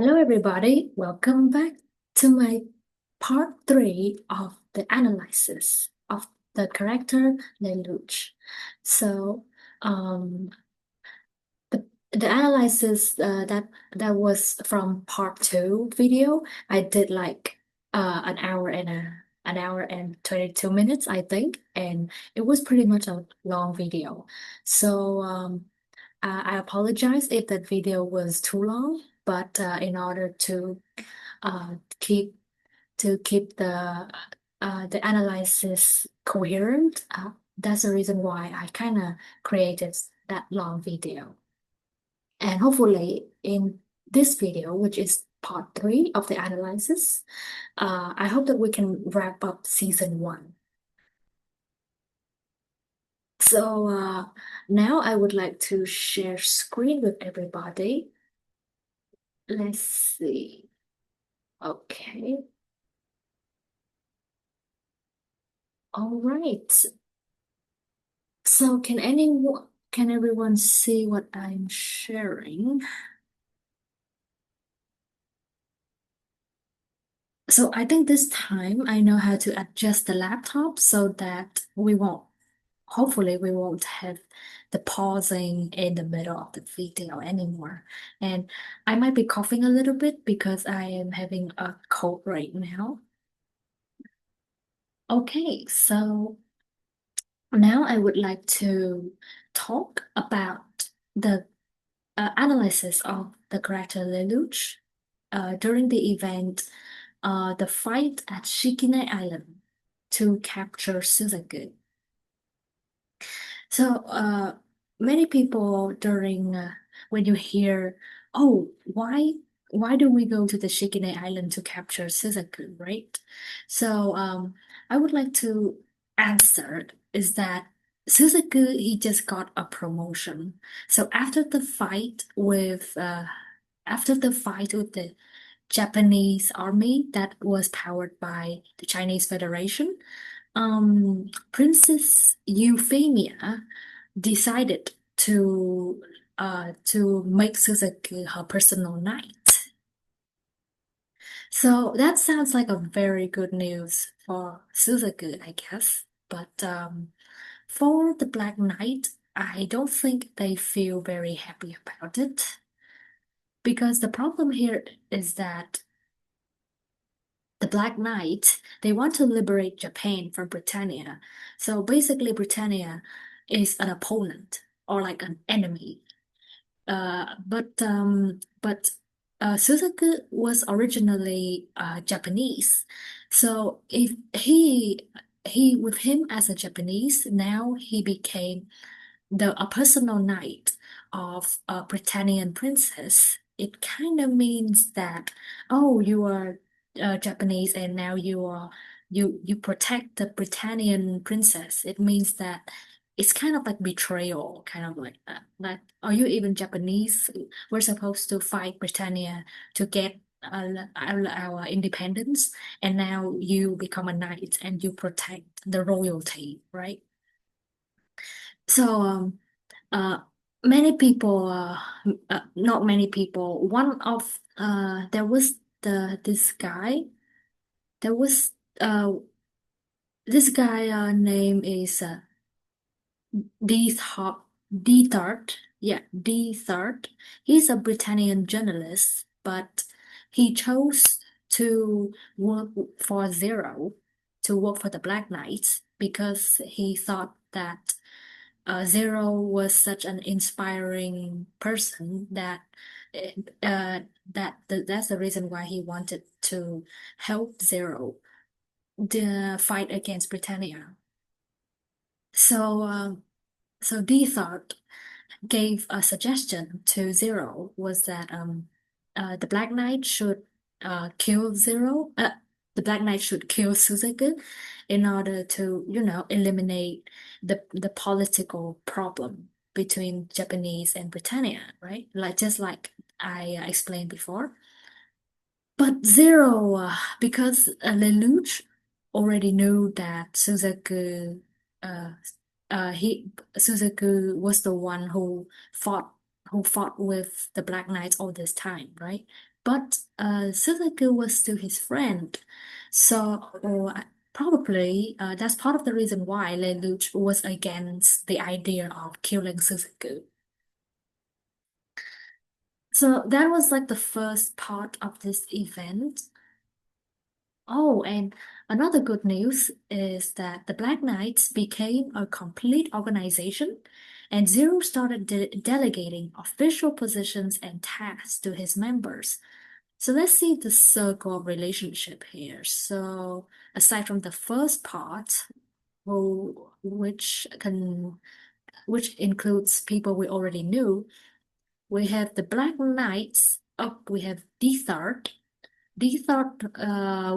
Hello, everybody. Welcome back to my part three of the analysis of the character Lelouch. So, um, the analysis that was from part two video. I did like an hour and 22 minutes, I think, and it was pretty much a long video. So, I apologize if that video was too long, but in order to uh, keep keep the analysis coherent, that's the reason why I kind of created that long video. And hopefully, in this video, which is part three of the analysis, I hope that we can wrap up season one. So now I would like to share screen with everybody. Let's see. Okay. All right. So can everyone see what I'm sharing? So I think this time I know how to adjust the laptop so that hopefully we won't have the pausing in the middle of the video anymore. And I might be coughing a little bit because I am having a cold right now. Okay, so now I would like to talk about the analysis of the character Lelouch during the event, the fight at Shikine Island to capture Suzaku. So, many people during when you hear, oh, why do we go to the Shikine Island to capture Suzaku, right? So, I would like to answer is that Suzaku he just got a promotion. So after the fight with the Japanese army that was powered by the Chinese Federation, Princess Euphemia decided to make Suzaku her personal knight. So that sounds like a very good news for Suzaku, I guess. But for the Black Knight, I don't think they feel very happy about it because the problem here is that the Black Knight, they want to liberate Japan from Britannia. So basically, Britannia is an opponent or like an enemy. But Suzaku was originally Japanese. So if he with him as a Japanese, now he became a personal knight of a Britannian princess. It kind of means that, oh, you are Japanese and now you protect the Britannian princess. It means that it's kind of like betrayal, kind of like that. Like, are you even Japanese? We're supposed to fight Britannia to get our independence, and now you become a knight and you protect the royalty, right? So uh, many people, not many people. There was this guy. There was this guy. Name is D Thart. D Thart. Yeah, D Thart. He's a Britannian journalist, but he chose to work for Zero, to work for the Black Knights because he thought that Zero was such an inspiring person that that's the reason why he wanted to help Zero the fight against Britannia. So D Thought gave a suggestion to Zero was that the Black Knight should kill Zero. The Black Knight should kill Suzaku in order to, eliminate the political problem between Japanese and Britannia, right? Like just like I explained before. But Zero, because Lelouch already knew that uh, he Suzaku was the one who fought with the Black Knights all this time, right? But Suzaku was still his friend. So probably that's part of the reason why Lelouch was against the idea of killing Suzaku. So that was like the first part of this event. Oh, and another good news is that the Black Knights became a complete organization, and Zero started delegating official positions and tasks to his members. So let's see the circle of relationship here. So aside from the first part, which includes people we already knew, we have the Black Knights. Oh, we have Dethard. Dethard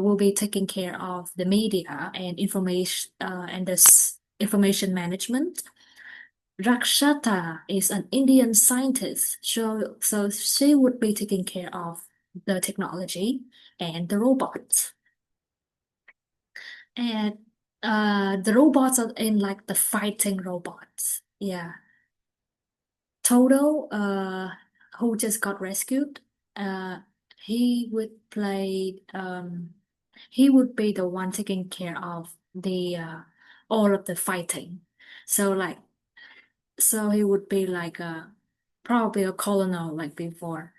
will be taking care of the media and information management. Rakshata is an Indian scientist, so she would be taking care of the technology and the robots. And the robots are in like the fighting robots. Yeah. Tohdoh, who just got rescued, uh, he would play, he would be the one taking care of the all of the fighting. So like, so he would be like a probably a colonel like before.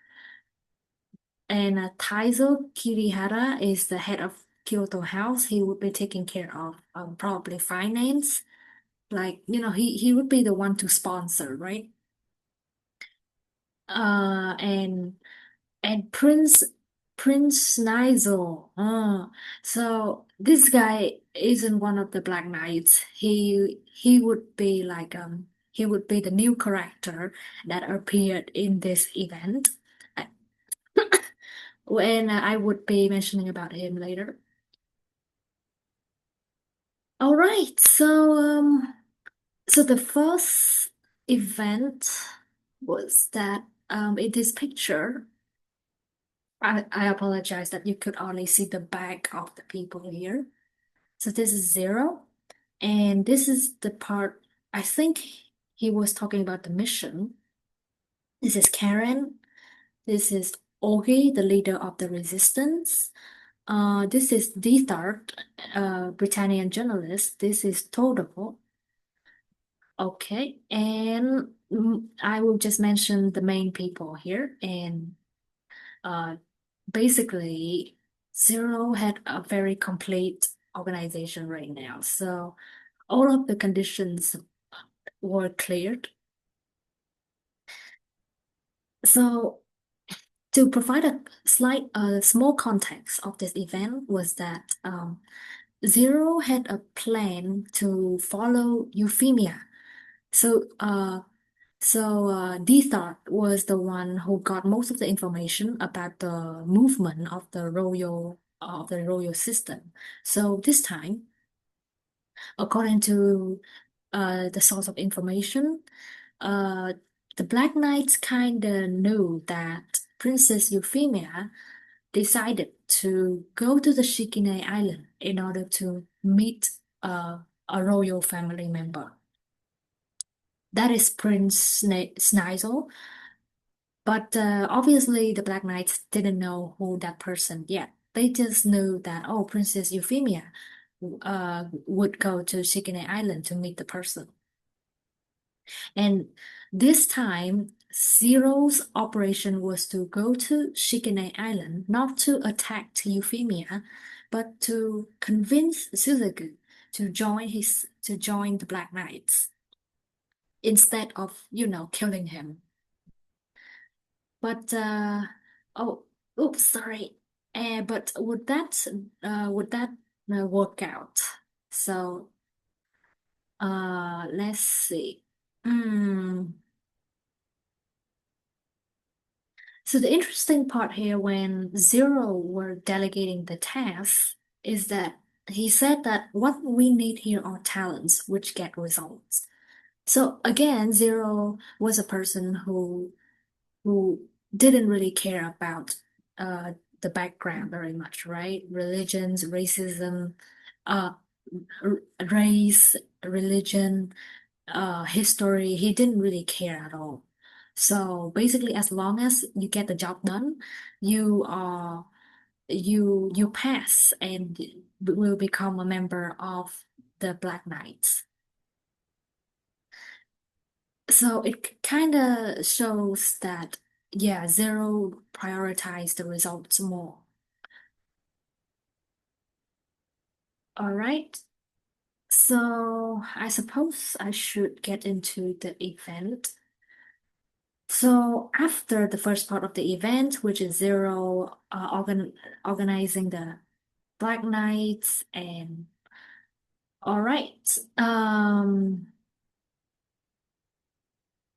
And Taizo Kirihara is the head of Kyoto House. He would be taking care of probably finance. Like, he would be the one to sponsor, right? Uh, and and Prince Nigel. So this guy isn't one of the Black Knights. He would be like he would be the new character that appeared in this event. Uh, When I would be mentioning about him later. All right, so the first event was that in this picture. I apologize that you could only see the back of the people here. So this is Zero, and this is the part I think he was talking about the mission. This is Karen. This is Ogi, the leader of the resistance. This is Dethard, Britannian journalist. This is Tohdoh. Okay, and I will just mention the main people here, and uh, basically, Zero had a very complete organization right now. So all of the conditions were cleared. So to provide a small context of this event was that Zero had a plan to follow Euphemia. So Dethard was the one who got most of the information about the movement of the royal system. So this time, according to the source of information, uh, the Black Knights kind of knew that Princess Euphemia decided to go to the Shikine Island in order to meet a royal family member. That is Prince Snizel. But obviously, the Black Knights didn't know who that person yet. They just knew that, oh, Princess Euphemia would go to Shikine Island to meet the person. And this time, Zero's operation was to go to Shikine Island, not to attack Euphemia, but to convince Suzaku to join the Black Knights instead of, killing him. But oh, oops, sorry. But would that work out? So let's see. Hmm. So the interesting part here when Zero were delegating the tasks is that he said that what we need here are talents which get results. So again, Zero was a person who didn't really care about uh, the background very much, right? Religions, racism, uh, race, religion, history. He didn't really care at all. So basically, as long as you get the job done, you are you pass and will become a member of the Black Knights. So it kind of shows that, yeah, Zero prioritized the results more. All right. So I suppose I should get into the event. So after the first part of the event, which is Zero organizing the Black Knights, and all right.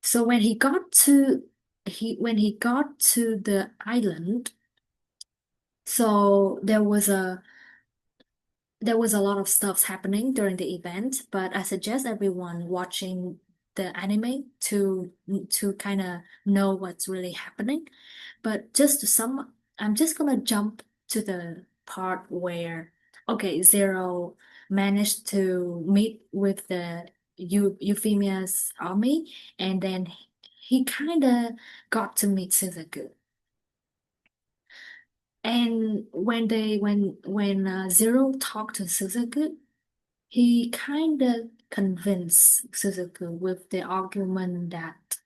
So when he got to the island, so there was a lot of stuff happening during the event, but I suggest everyone watching the anime to kind of know what's really happening. But just to sum, I'm just gonna jump to the part where, okay, Zero managed to meet with the Euphemia's army, and then he kind of got to meet Suzaku. And when Zero talked to Suzaku, he kind of convinced Suzaku with the argument that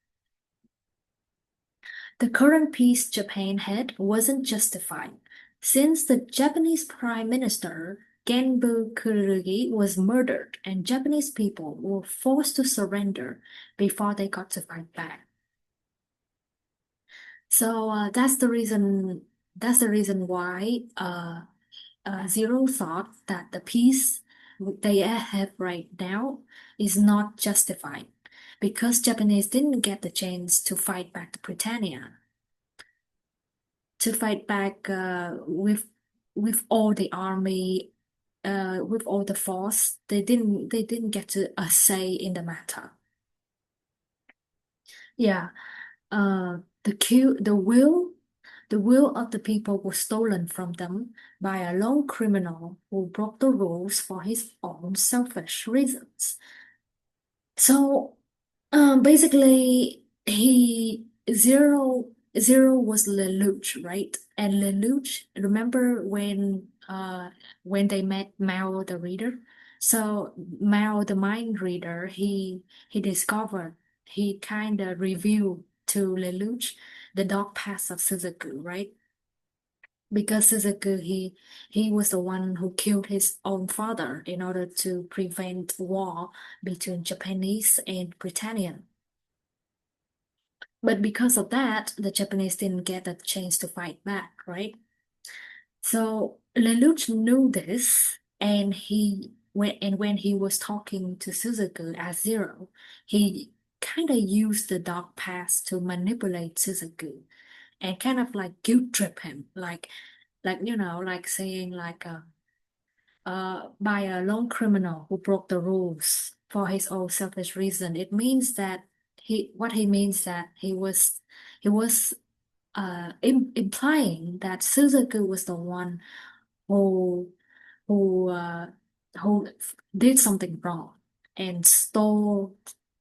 the current peace Japan had wasn't justified, since the Japanese Prime Minister Genbu Kurugi was murdered and Japanese people were forced to surrender before they got to fight back. So that's the reason. That's the reason why Zero thought that the peace they have right now is not justified because Japanese didn't get the chance to fight back to Britannia, to fight back with all the army, with all the force. They didn't get to a say in the matter. Yeah, the will of the people was stolen from them by a lone criminal who broke the rules for his own selfish reasons. So, basically, he Zero was Lelouch, right? And Lelouch, remember when they met Mao the reader? So Mao the mind reader, he discovered he kind of revealed to Lelouch the dark past of Suzaku, right? Because Suzaku, he was the one who killed his own father in order to prevent war between Japanese and Britannian. But because of that, the Japanese didn't get a chance to fight back, right? So Lelouch knew this, and when he was talking to Suzaku as Zero, he kind of used the dark past to manipulate Suzaku and kind of like guilt trip him, like like saying like by a lone criminal who broke the rules for his own selfish reason. It means that he means that he was implying that Suzaku was the one who who uh, who did something wrong and stole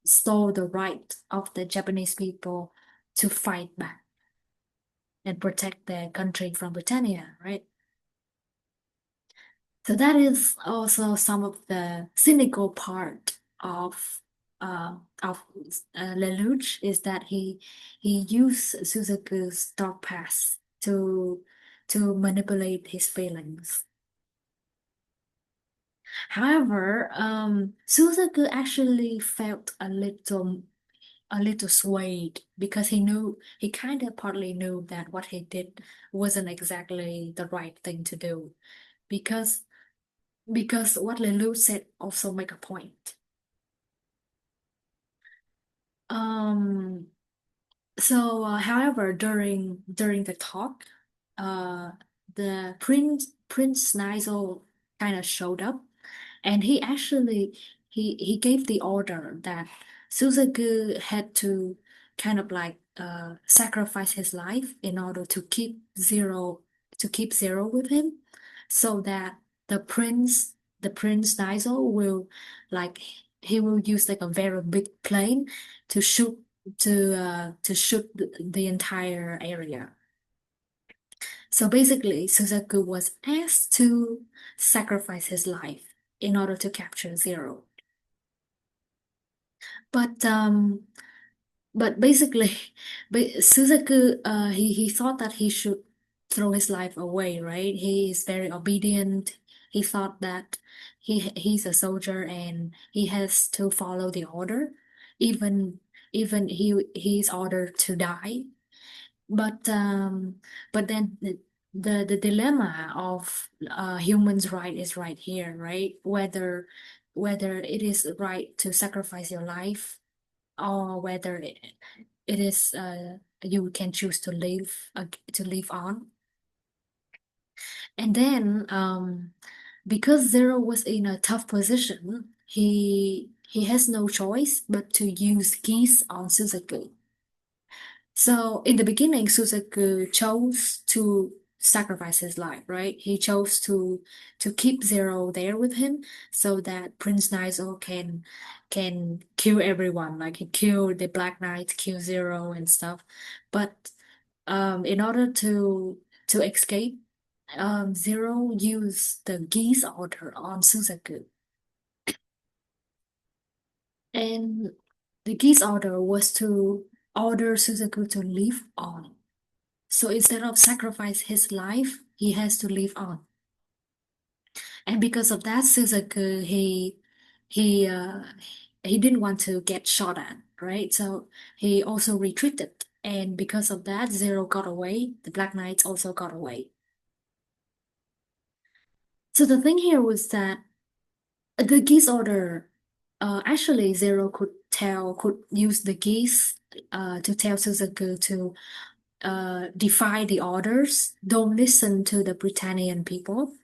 the right of the Japanese people to fight back and protect their country from Britannia, right? So that is also some of the cynical part of Lelouch is that he used Suzaku's dark past to manipulate his feelings. However, Suzaku actually felt a little swayed because he kind of partly knew that what he did wasn't exactly the right thing to do because what Lelouch said also make a point. Um, however, during the talk, uh, the Prince Nigel kind of showed up, and he actually he gave the order that Suzaku had to kind of like sacrifice his life in order to keep Zero with him, so that the Prince Nigel will like he will use like a very big plane to shoot to shoot the entire area. So basically, Suzaku was asked to sacrifice his life in order to capture Zero. But basically, Suzaku he thought that he should throw his life away, right? He is very obedient. He thought that he's a soldier and he has to follow the order, even even he's ordered to die. But then the dilemma of humans' right is right here, right? Whether it is right to sacrifice your life or whether it is you can choose to live on. And then because Zero was in a tough position, he has no choice but to use Geass on Suzaku. So in the beginning, Suzaku chose to sacrifice his life, right? He chose to keep Zero there with him so that Prince Nizo can kill everyone. Like he killed the Black Knight, kill Zero and stuff. But in order to escape, Zero used the Geass order on Suzaku. And the Geass order was to order Suzaku to live on. So instead of sacrifice his life, he has to live on. And because of that, Suzaku he uh, he didn't want to get shot at, right? So he also retreated. And because of that, Zero got away. The Black Knights also got away. So the thing here was that the Geass order, actually Zero could use the Geass to tell Suzaku to defy the orders, don't listen to the Britannian people.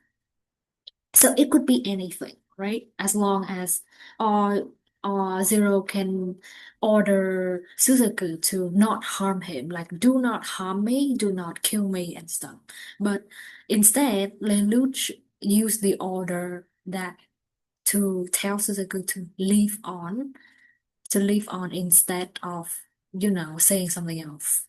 So it could be anything, right? As long as Zero can order Suzaku to not harm him, like do not harm me, do not kill me and stuff. But instead, Lelouch used the order that to tell Suzaku to live on instead of, saying something else.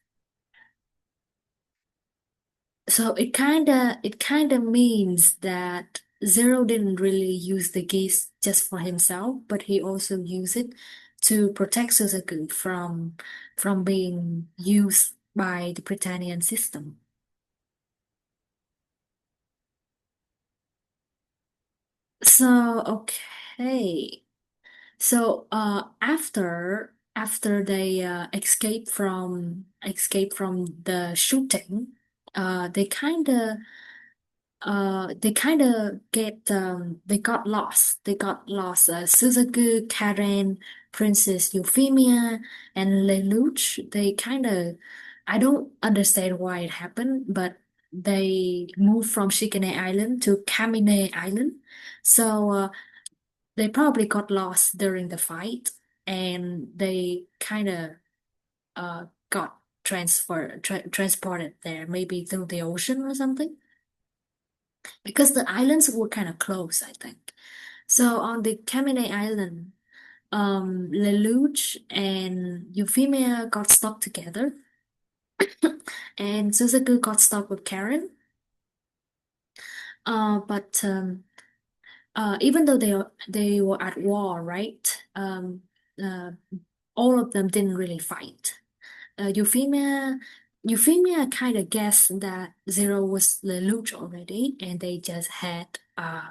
So it kinda means that Zero didn't really use the geese just for himself, but he also used it to protect Suzaku from being used by the Britannian system. So okay. So after they escape from the shooting, they kind of they got lost. They got lost. Suzaku, Karen, Princess Euphemia, and Lelouch. They kind of, I don't understand why it happened, but they moved from Shikine Island to Kamine Island. So they probably got lost during the fight, and they kind of got transported there, maybe through the ocean or something because the islands were kind of close, I think. So on the Camine Island, Lelouch and Euphemia got stuck together, and Suzaku got stuck with Karen. But even though they were at war, right? Uh, all of them didn't really fight. Euphemia kind of guessed that Zero was Lelouch already, and they just had a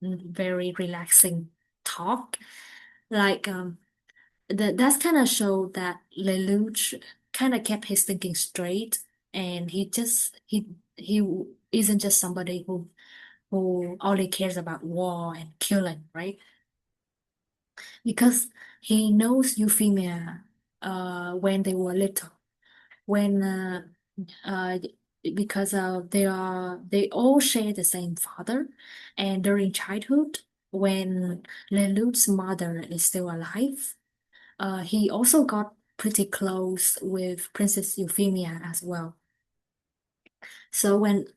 very relaxing talk. Like that's kind of showed that Lelouch kind of kept his thinking straight, and he isn't just somebody who only cares about war and killing, right? Because he knows Euphemia when they were little when uh, because they all share the same father, and during childhood, when Lelouch's mother is still alive, he also got pretty close with Princess Euphemia as well. When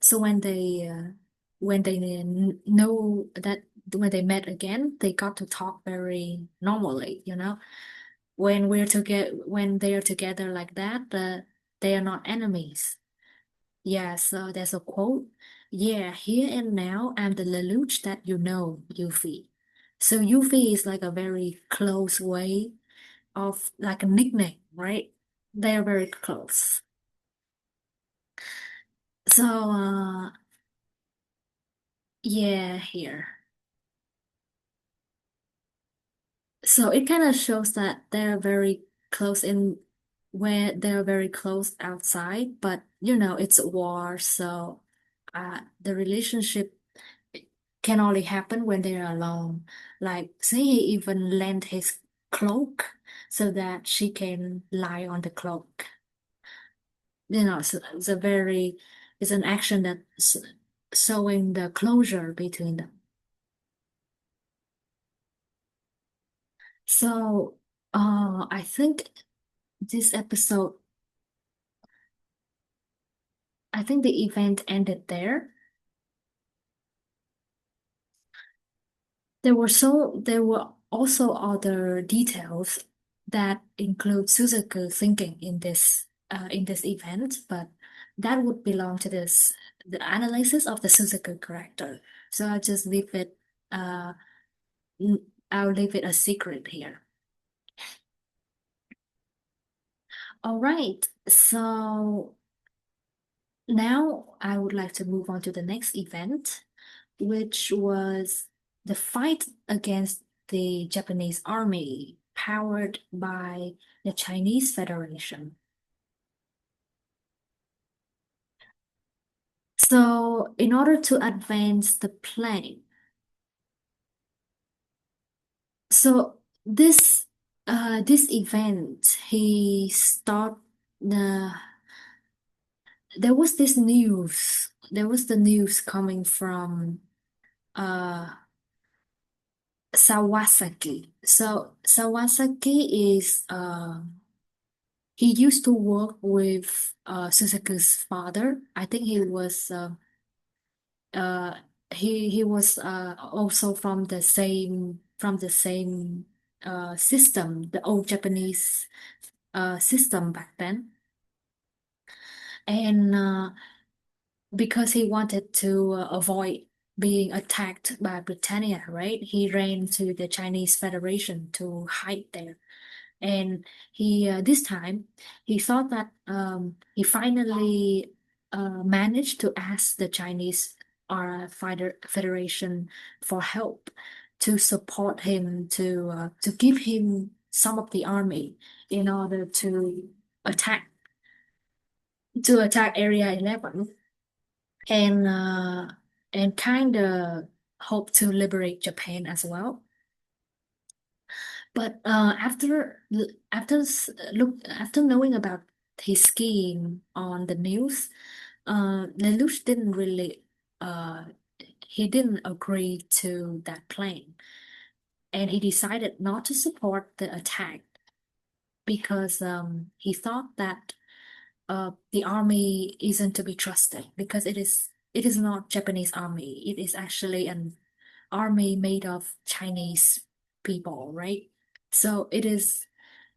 they know that when they met again, they got to talk very normally, when they're together like that, they are not enemies. Yeah, so there's a quote. Yeah, here and now I'm the Lelouch that you know, Yuffie. So Yuffie is like a very close way of like a nickname, right? They're very close. So yeah, here. So it kind of shows that they're very close in where they're very close outside, but it's a war, so the relationship can only happen when they're alone. Like, say he even lent his cloak so that she can lie on the cloak. So it's an action that's showing the closure between them. So, I think this episode, I think the event ended there. There were also other details that include Suzaku thinking in this event, but that would belong to the analysis of the Suzaku character. So uh I'll leave it a secret here. All right, so now I would like to move on to the next event, which was the fight against the Japanese army powered by the Chinese Federation. So, in order to advance the plan, so this event, he start the there was the news coming from uh Sawasaki. So Sawasaki is he used to work with Suzaku's father. I think uh he was also from the same system, the old Japanese system back then. And because he wanted to avoid being attacked by Britannia, right? He ran to the Chinese Federation to hide there. And this time he thought that he finally managed to ask the Chinese Federation for help to support him to give him some of the army in order attack to attack Area 11 and kind of hope to liberate Japan as well. But after knowing about his scheme on the news, Lelouch didn't really uh he didn't agree to that plan, and he decided not to support the attack because he thought that the army isn't to be trusted because it is not Japanese army. It is actually an army made of Chinese people, right? So it is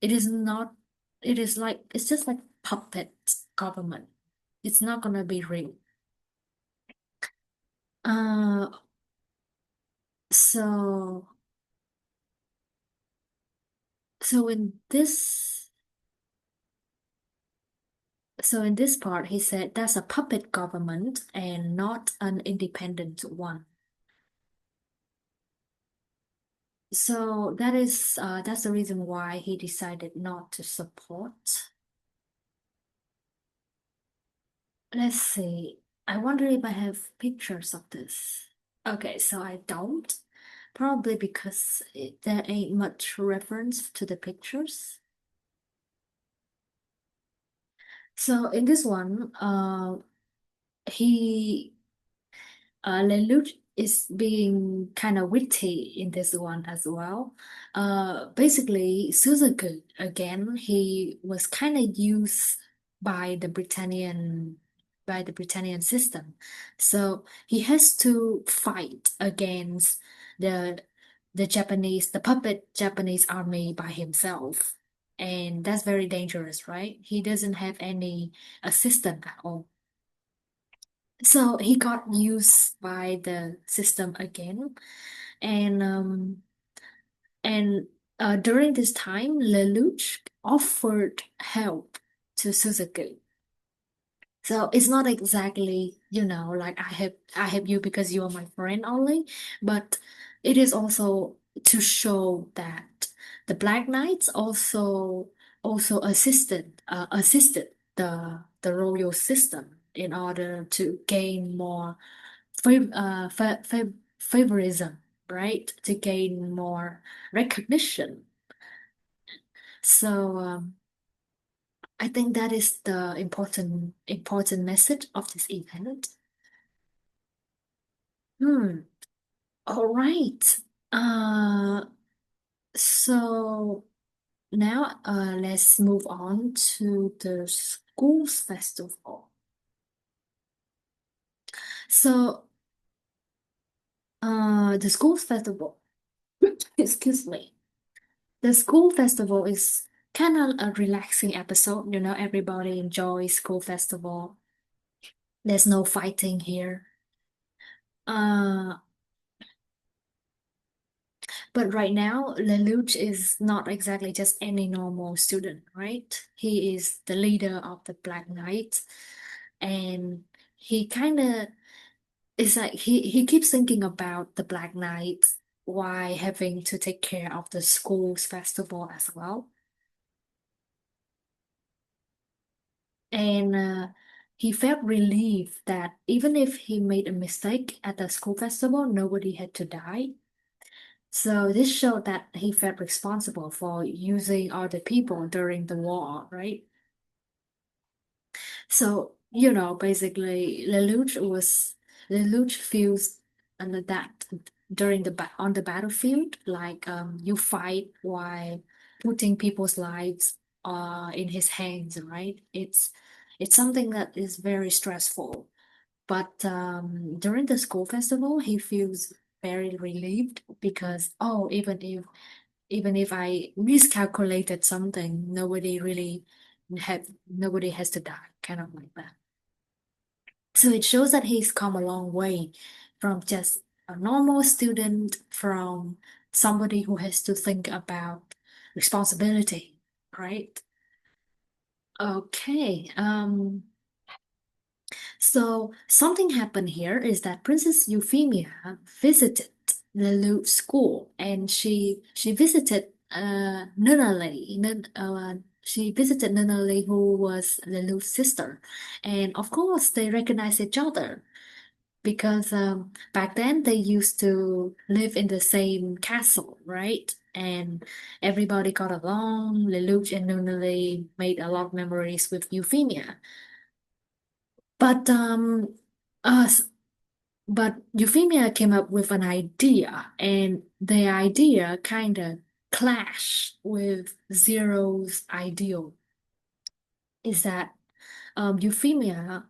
not it is like it's just like puppet government. It's not gonna be real. Uh so so in this so in this part he said that's a puppet government and not an independent one. So that's the reason why he decided not to support. Let's see. I wonder if I have pictures of this. Okay, so I don't. Probably because there ain't much reference to the pictures. So in this one, he Lelouch is being kind of witty in this one as well. Basically, Suzaku again, he was kind of used by the Britannian system, so he has to fight against the the puppet Japanese army by himself. and that's very dangerous, right? He doesn't have any assistant at all. So he got used by the system again, and and during this time, Lelouch offered help to Suzaku. So it's not exactly, like I have you because you are my friend only, but it is also to show that the Black Knights also assisted the royal system in order to gain more favorism, right? To gain more recognition. So I think that is the important message of this event. Hmm. All right. Uh, so now let's move on to the schools festival. So the schools festival, excuse me. The school festival is kind of a relaxing episode. Everybody enjoys school festival. There's no fighting here. Uh, But right now, Lelouch is not exactly just any normal student, right? He is the leader of the Black Knights, and he kind of it's like he keeps thinking about the Black Knights while having to take care of the school's festival as well. And he felt relieved that even if he made a mistake at the school festival, nobody had to die. So this showed that he felt responsible for using other people during the war, right? So, basically, Lelouch feels under that during on the battlefield, like you fight while putting people's lives in his hands, right? It's something that is very stressful. But during the school festival, he feels very relieved because, oh, even if I miscalculated something, nobody has to die, kind of like that. So it shows that he's come a long way from just a normal student, from somebody who has to think about responsibility, right? Okay. So something happened here is that Princess Euphemia visited the Lelouch school, and she visited she visited Nunnally, who was Lelouch's sister, and of course they recognized each other because back then they used to live in the same castle, right? And everybody got along. Lelouch and Nunnally made a lot of memories with Euphemia. But uh, s- but Euphemia came up with an idea, and the idea kind of clashed with Zero's ideal. Is that Euphemia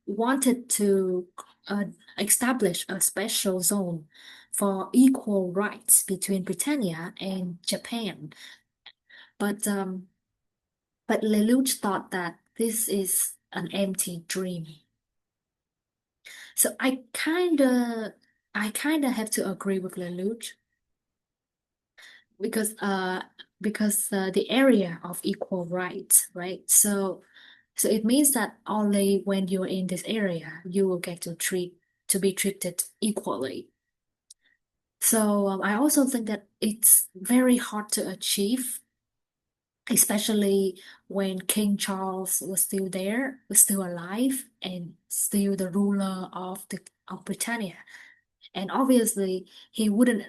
wanted to uh, establish a special zone for equal rights between Britannia and Japan, but Lelouch thought that this is an empty dream. So I kinda have to agree with Lelouch because the area of equal rights, right? So it means that only when you're in this area you will get to be treated equally. So I also think that it's very hard to achieve, especially when King Charles was still alive and still the ruler of Britannia. And obviously, he wouldn't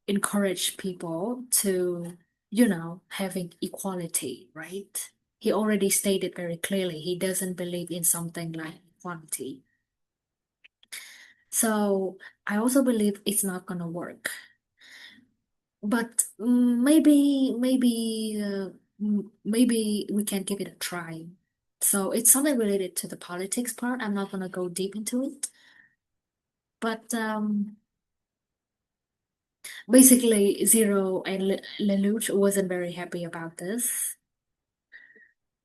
encourage people to, having equality, right? He already stated very clearly he doesn't believe in something like equality. So I also believe it's not gonna work. But maybe we can give it a try. So it's something related to the politics part. I'm not gonna go deep into it. But Basically, Zero and Lelouch wasn't very happy about this.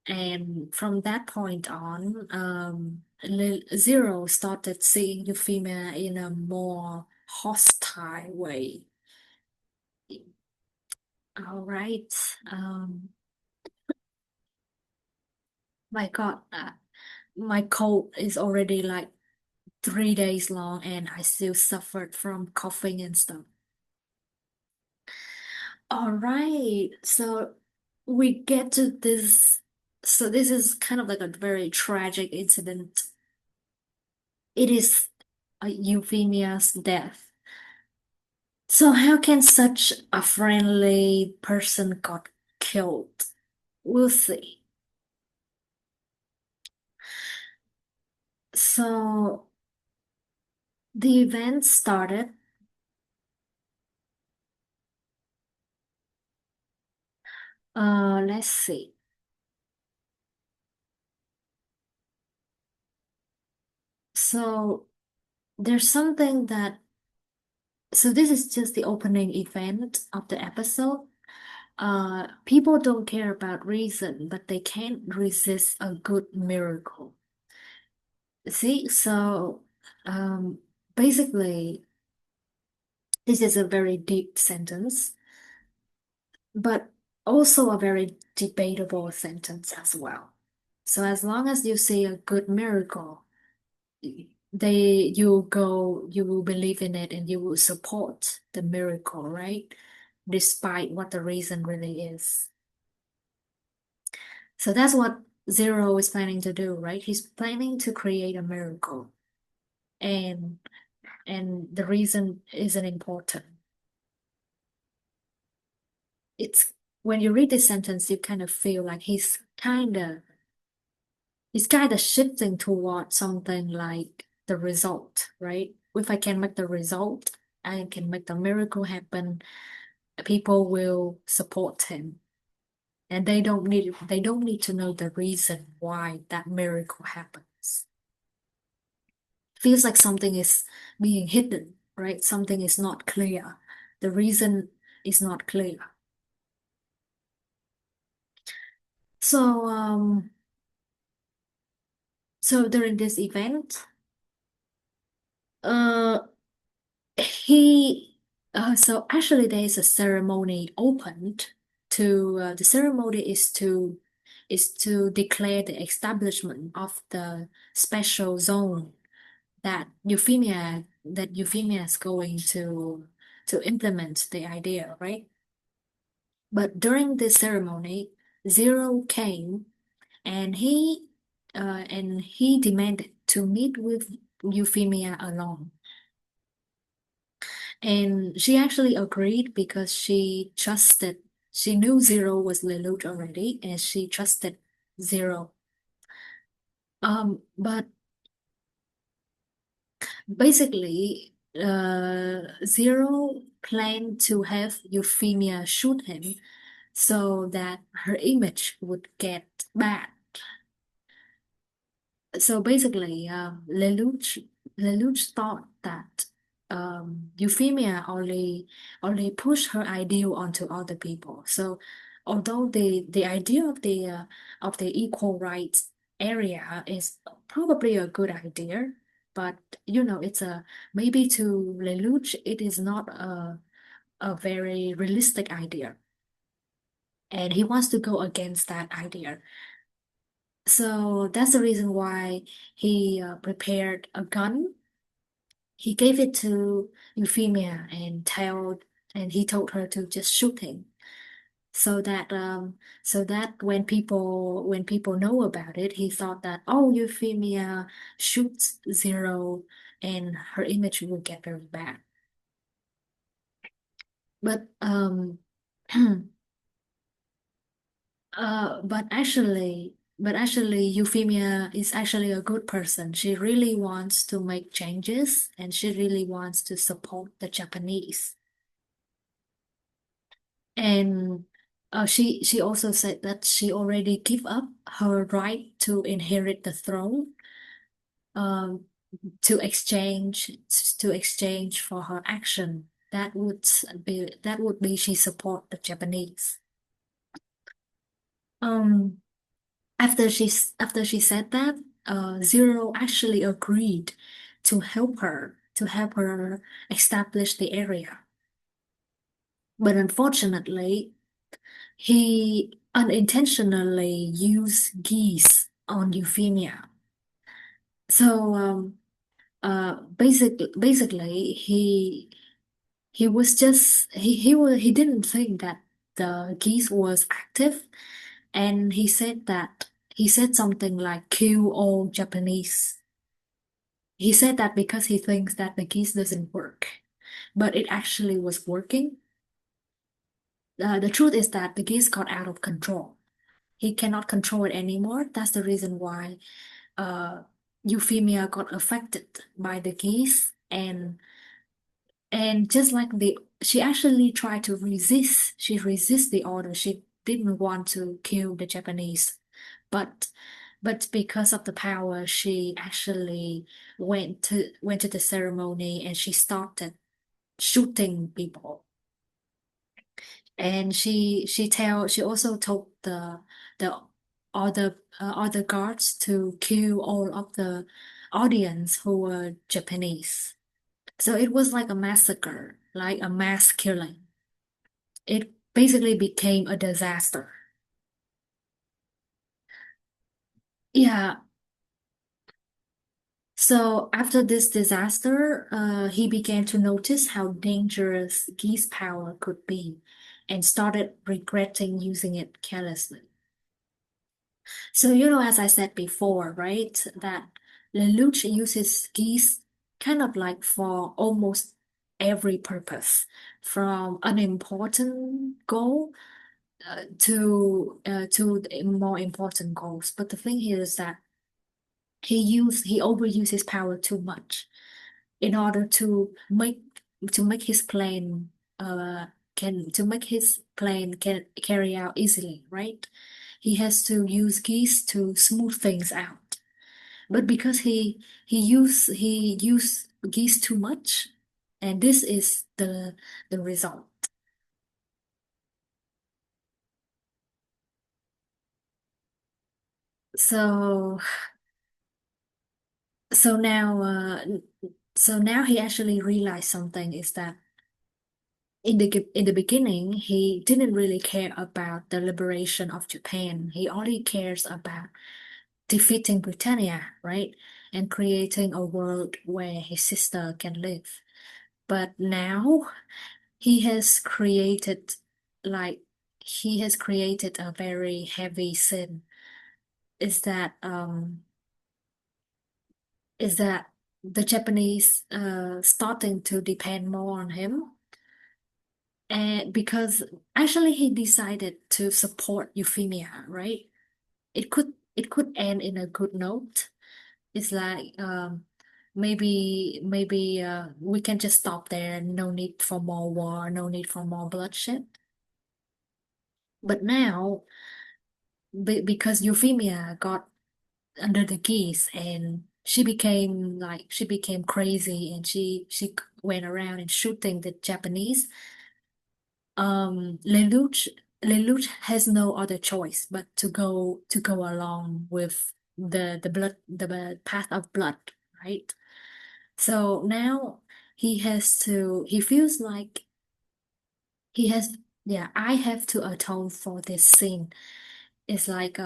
And from that point on, Zero started seeing Euphemia in a more hostile way. All right. Um, my God, my cold is already like 3 days long, and I still suffered from coughing and stuff. All right. So we get to this. So this is kind of like a very tragic incident. It is Euphemia's death. So how can such a friendly person got killed? We'll see. So the event started. Let's see. So there's something that. So this is just the opening event of the episode. People don't care about reason, but they can't resist a good miracle. See, so basically, this is a very deep sentence, but also a very debatable sentence as well. So as long as you see a good miracle, you will believe in it and you will support the miracle, right? Despite what the reason really is. So that's what Zero is planning to do, right? He's planning to create a miracle. And the reason isn't important. It's when you read this sentence, you kind of feel like he's kind of shifting toward something like the result, right? If I can make the result, I can make the miracle happen, people will support him. And they don't need to know the reason why that miracle happens. Feels like something is being hidden, right? Something is not clear. The reason is not clear. So so during this event, uh he so actually there is a ceremony opened to the ceremony is to declare the establishment of the special zone that Euphemia is going to implement the idea, right? But during this ceremony, Zero came and he demanded to meet with Euphemia alone. And she actually agreed because she knew Zero was Lelouch already, and she trusted Zero. But basically, Zero planned to have Euphemia shoot him so that her image would get bad. So basically, Lelouch thought that Euphemia only pushed her ideal onto other people. So although the idea of the equal rights area is probably a good idea, but it's a maybe to Lelouch it is not a very realistic idea, and he wants to go against that idea. So that's the reason why he prepared a gun. He gave it to Euphemia and he told her to just shoot him so that when people know about it, he thought that oh Euphemia shoots Zero and her image will get very bad. But but actually, Euphemia is actually a good person. She really wants to make changes and she really wants to support the Japanese. And she also said that she already give up her right to inherit the throne, um, to exchange for her action. that would be she support the Japanese. Um, after she said that, Zero actually agreed to help her establish the area. But unfortunately, he unintentionally used geese on Euphemia. So basically he didn't think that the geese was active, and he said something like kill all Japanese. He said that because he thinks that the geese doesn't work, but it actually was working. The truth is that the geese got out of control. He cannot control it anymore. That's the reason why uh, Euphemia got affected by the geese, and just like she actually tried to resist. She resist the order. She didn't want to kill the Japanese, but because of the power, she actually went to the ceremony, and she started shooting people. And she also told the other guards to kill all of the audience who were Japanese. So it was like a massacre, like a mass killing. It basically became a disaster. Yeah. So after this disaster, he began to notice how dangerous Gee's power could be, and started regretting using it carelessly. So, as I said before, right, that Lelouch uses geese kind of like for almost every purpose, from unimportant goal to the more important goals. But the thing here is that he overuses his power too much in order to make his plan can carry out easily, right? He has to use geese to smooth things out. But because he used geese too much, and this is the result. So so now uh so now he actually realized something is that in the beginning, he didn't really care about the liberation of Japan. He only cares about defeating Britannia, right? And creating a world where his sister can live. But now he has created like he has created a very heavy sin. Is that is that the Japanese starting to depend more on him, and because actually he decided to support Euphemia, right? It could end in a good note. It's like maybe we can just stop there. No need for more war, no need for more bloodshed. But now, because Euphemia got under the geese, and she became crazy, and she went around and shooting the Japanese. Lelouch has no other choice but to go along with the path of blood, right? So now he feels like he has, yeah, I have to atone for this sin. It's like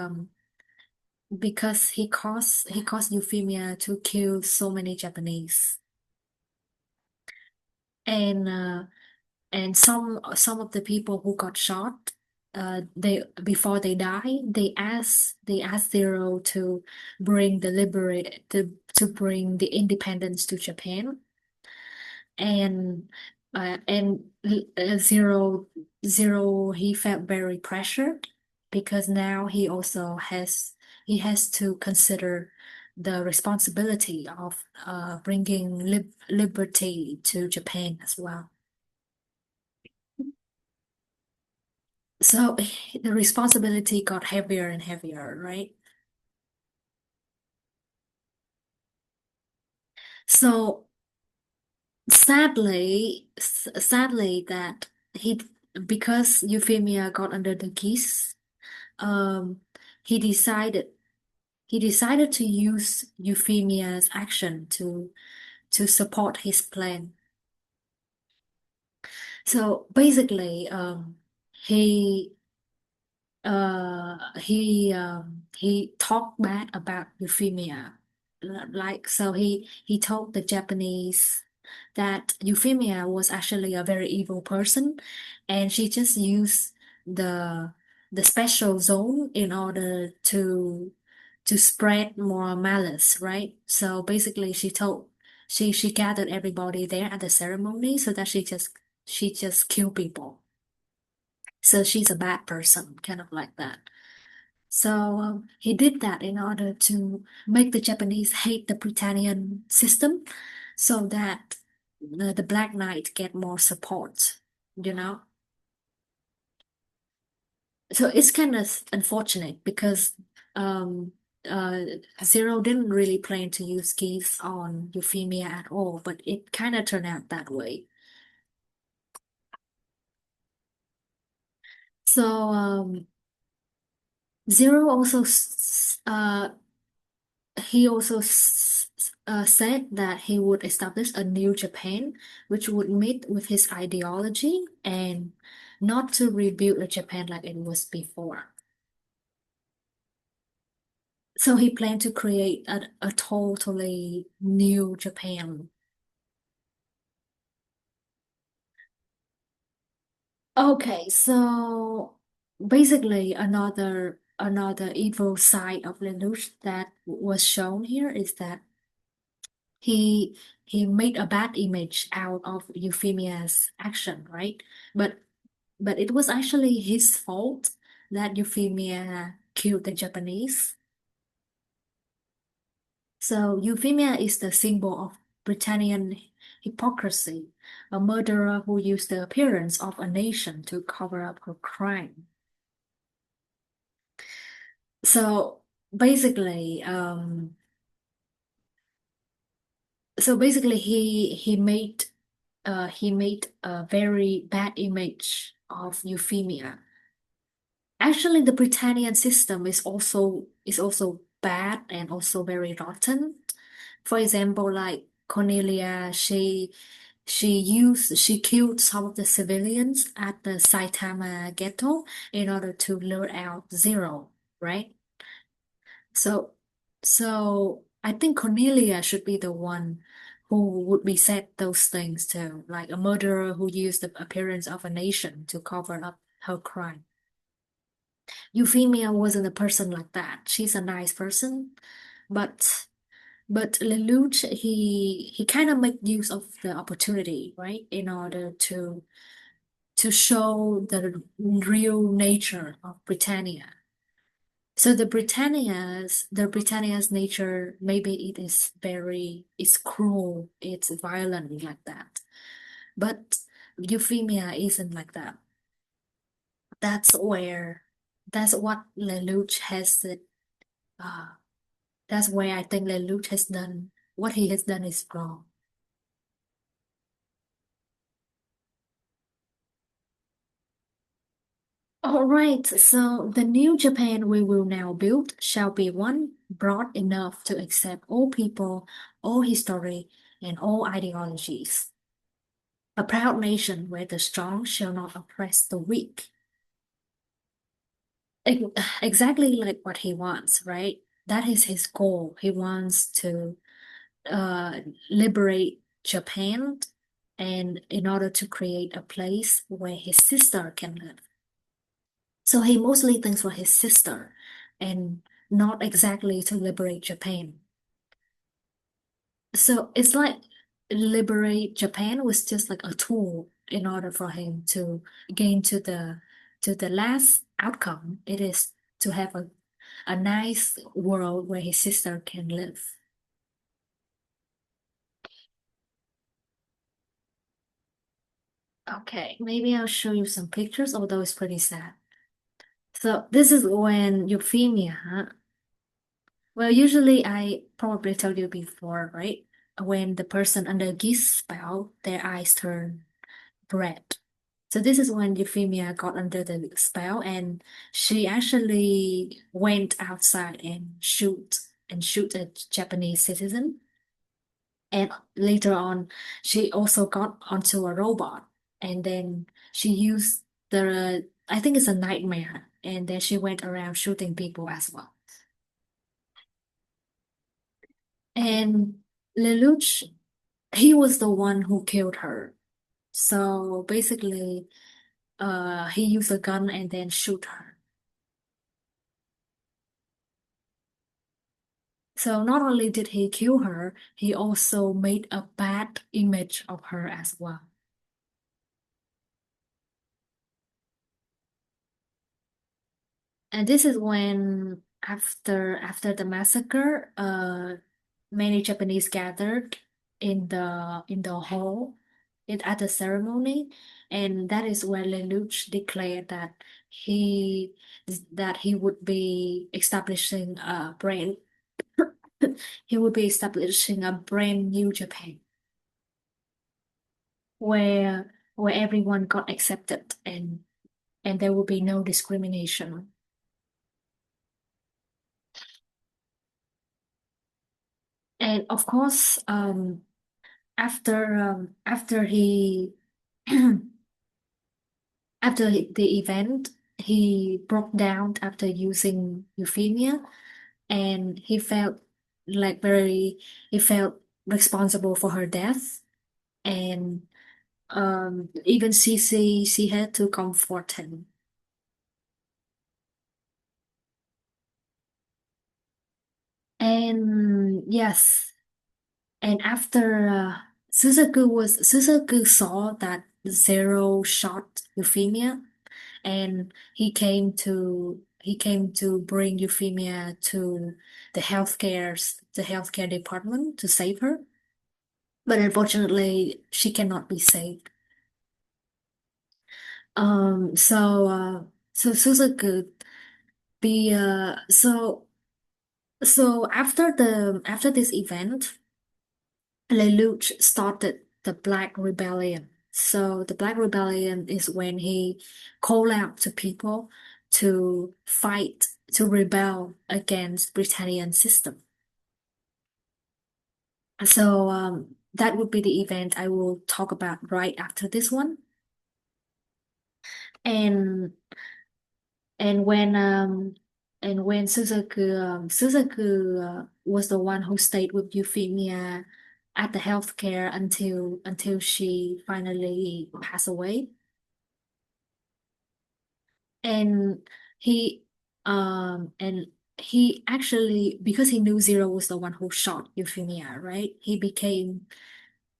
because he caused Euphemia to kill so many Japanese, and some of the people who got shot, they before they die, they asked Zero to bring the independence to Japan, and Zero he felt very pressured, because now he has to consider the responsibility of bringing liberty to Japan as well. So the responsibility got heavier and heavier, right? So sadly that he because Euphemia got under the Geass, um, he decided he decided to use Euphemia's action to support his plan. So basically, he he talked bad about Euphemia. Like so he told the Japanese that Euphemia was actually a very evil person and she just used the the special zone in order to spread more malice, right? So basically she gathered everybody there at the ceremony so that she just kill people. So she's a bad person, kind of like that. So he did that in order to make the Japanese hate the Britannian system so that the Black Knight get more support, you know? So it's kind of unfortunate because um, uh, Zero didn't really plan to use keys on Euphemia at all, but it kind of turned out that way. So Zero also he also said that he would establish a new Japan, which would meet with his ideology and not to rebuild a Japan like it was before. So he planned to create a totally new Japan. Okay, so basically another evil side of Lelouch that was shown here is that he made a bad image out of Euphemia's action, right? But but it was actually his fault that Euphemia killed the Japanese. So Euphemia is the symbol of Britannian hypocrisy, a murderer who used the appearance of a nation to cover up her crime. So basically, he made a very bad image of Euphemia. Actually, the Britannian system is also bad and also very rotten. For example, like Cornelia, she killed some of the civilians at the Saitama ghetto in order to lure out Zero, right? So so I think Cornelia should be the one who would be said those things to, like a murderer who used the appearance of a nation to cover up her crime. Euphemia wasn't a person like that. She's a nice person, but Lelouch he kind of made use of the opportunity, right, in order to show the real nature of Britannia. So the Britannia's nature, maybe it's cruel, it's violent like that. But Euphemia isn't like that. That's where that's what Lelouch has uh that's where I think Lelouch has done what he has done is wrong. All right, so the new Japan we will now build shall be one broad enough to accept all people, all history, and all ideologies. A proud nation where the strong shall not oppress the weak. Ex- Exactly like what he wants, right? That is his goal. He wants to uh, liberate Japan and in order to create a place where his sister can live. So he mostly thinks for his sister and not exactly to liberate Japan. So it's like liberate Japan was just like a tool in order for him to gain to the last outcome. It is to have a nice world where his sister can live. Okay, maybe I'll show you some pictures, although it's pretty sad. So this is when Euphemia, well, usually I probably told you before, right? when the person under Geass spell, their eyes turn red. So this is when Euphemia got under the spell, and she actually went outside and shoot a Japanese citizen. And later on, she also got onto a robot, and then she used I think it's a nightmare, and then she went around shooting people as well. And Lelouch, he was the one who killed her. So basically, he used a gun and then shoot her. So not only did he kill her, he also made a bad image of her as well. And this is when after the massacre, many Japanese gathered in the hall at the ceremony, and that is where Lelouch declared he that he would be establishing a brand he would be establishing a brand new Japan where everyone got accepted and there would be no discrimination. And of course, after he the event, he broke down after using Euphemia, and like very he felt responsible for her death, and even she had to comfort him. And yes, and after Suzaku saw that Zero shot Euphemia, and he came to bring Euphemia to the healthcare department to save her. But unfortunately, she cannot be saved. So so Suzaku be so after this event, Lelouch started the Black Rebellion. So the Black Rebellion is when he called out to people to rebel against Britannian system. So that would be the event I will talk about right after this one. And and when um when Suzaku was the one who stayed with Euphemia at the healthcare until she finally passed away. And he and he actually, because he knew Zero was the one who shot Euphemia, right? He became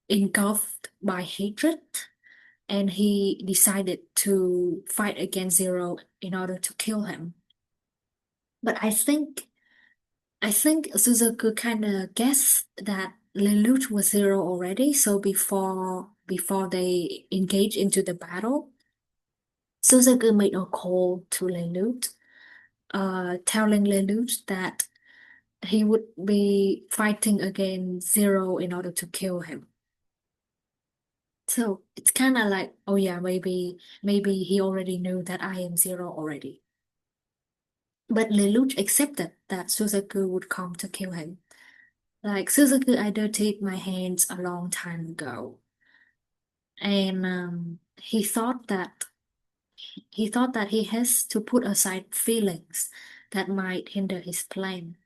engulfed by hatred, and he decided to fight against Zero in order to kill him. But I think Suzaku kind of guessed that Lelouch was Zero already, so before they engage into the battle, Suzaku made a call to Lelouch, telling Lelouch that he would be fighting against Zero in order to kill him. So it's kind of like, oh yeah, maybe he already knew that I am Zero already. But Lelouch accepted that Suzaku would come to kill him. Like Suzaku, I dirtied my hands a long time ago, and he thought that he has to put aside feelings that might hinder his plan,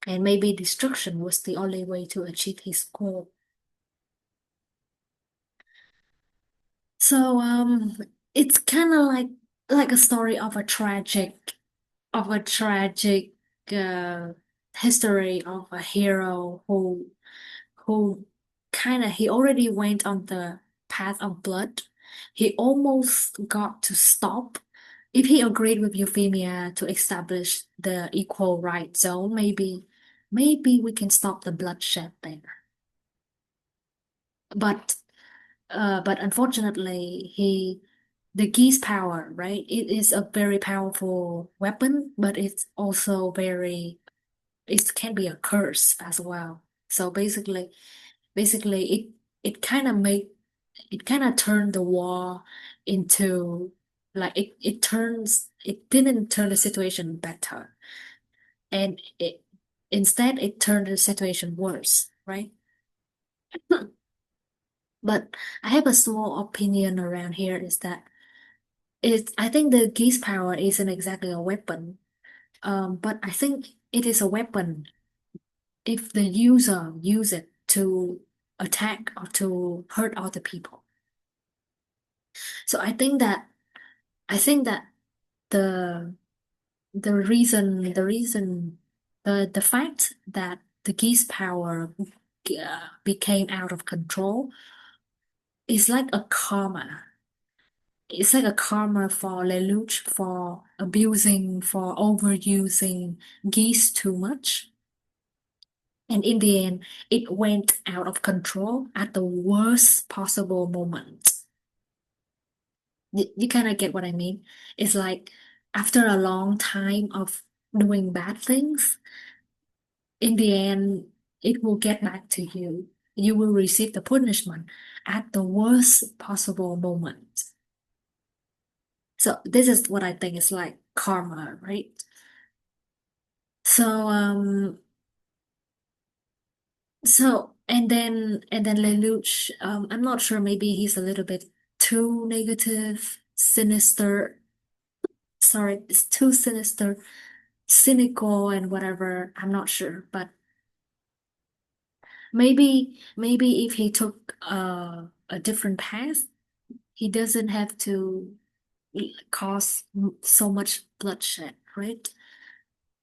and maybe destruction was the only way to achieve his goal. So it's kind of like a story of a tragic uh, history of a hero who kind of he already went on the path of blood. He almost got to stop. If he agreed with Euphemia to establish the equal right zone, maybe we can stop the bloodshed there. But but unfortunately, the Geass power, right? It is a very powerful weapon, but it's also it can be a curse as well. So basically it kind of made it kind of turned the war into like it didn't turn the situation better, and it instead it turned the situation worse, right? But I have a small opinion around here is that I think the geese power isn't exactly a weapon. But I think it is a weapon if the user use it to attack or to hurt other people. So I think that the the fact that the geese power became out of control is like a karma. It's like a karma for Lelouch for overusing geese too much. And in the end, it went out of control at the worst possible moment. You kind of get what I mean? It's like after a long time of doing bad things, in the end, it will get back to you. You will receive the punishment at the worst possible moment. So this is what I think is like karma, right? So and then Lelouch, I'm not sure, maybe he's a little bit too negative, sinister. Sorry, it's too sinister, cynical and whatever. I'm not sure, but maybe if he took a different path, he doesn't have to cause so much bloodshed, right?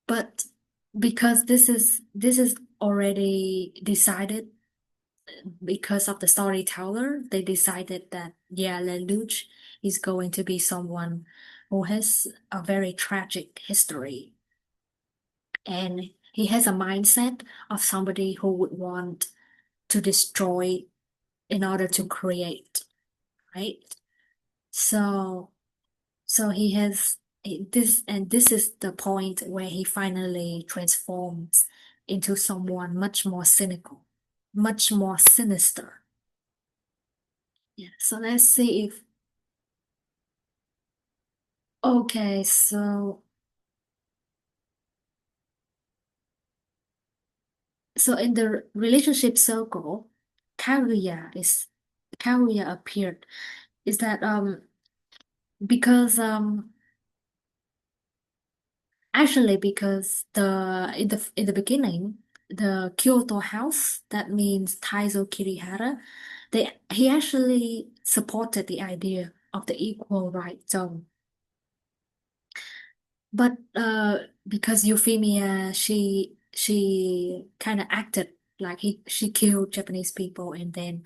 But because this is already decided because of the storyteller, they decided that yeah, Lelouch is going to be someone who has a very tragic history, and he has a mindset of somebody who would want to destroy in order to create, right? So so he has this, and this is the point where he finally transforms into someone much more cynical, much more sinister. Yeah. So let's see if okay, so in the relationship circle, Kaguya is Kaguya appeared. Is that because actually because the beginning, the Kyoto house, that means Taizo Kirihara, he actually supported the idea of the equal right zone. But because Euphemia, she kind of acted like she killed Japanese people, and then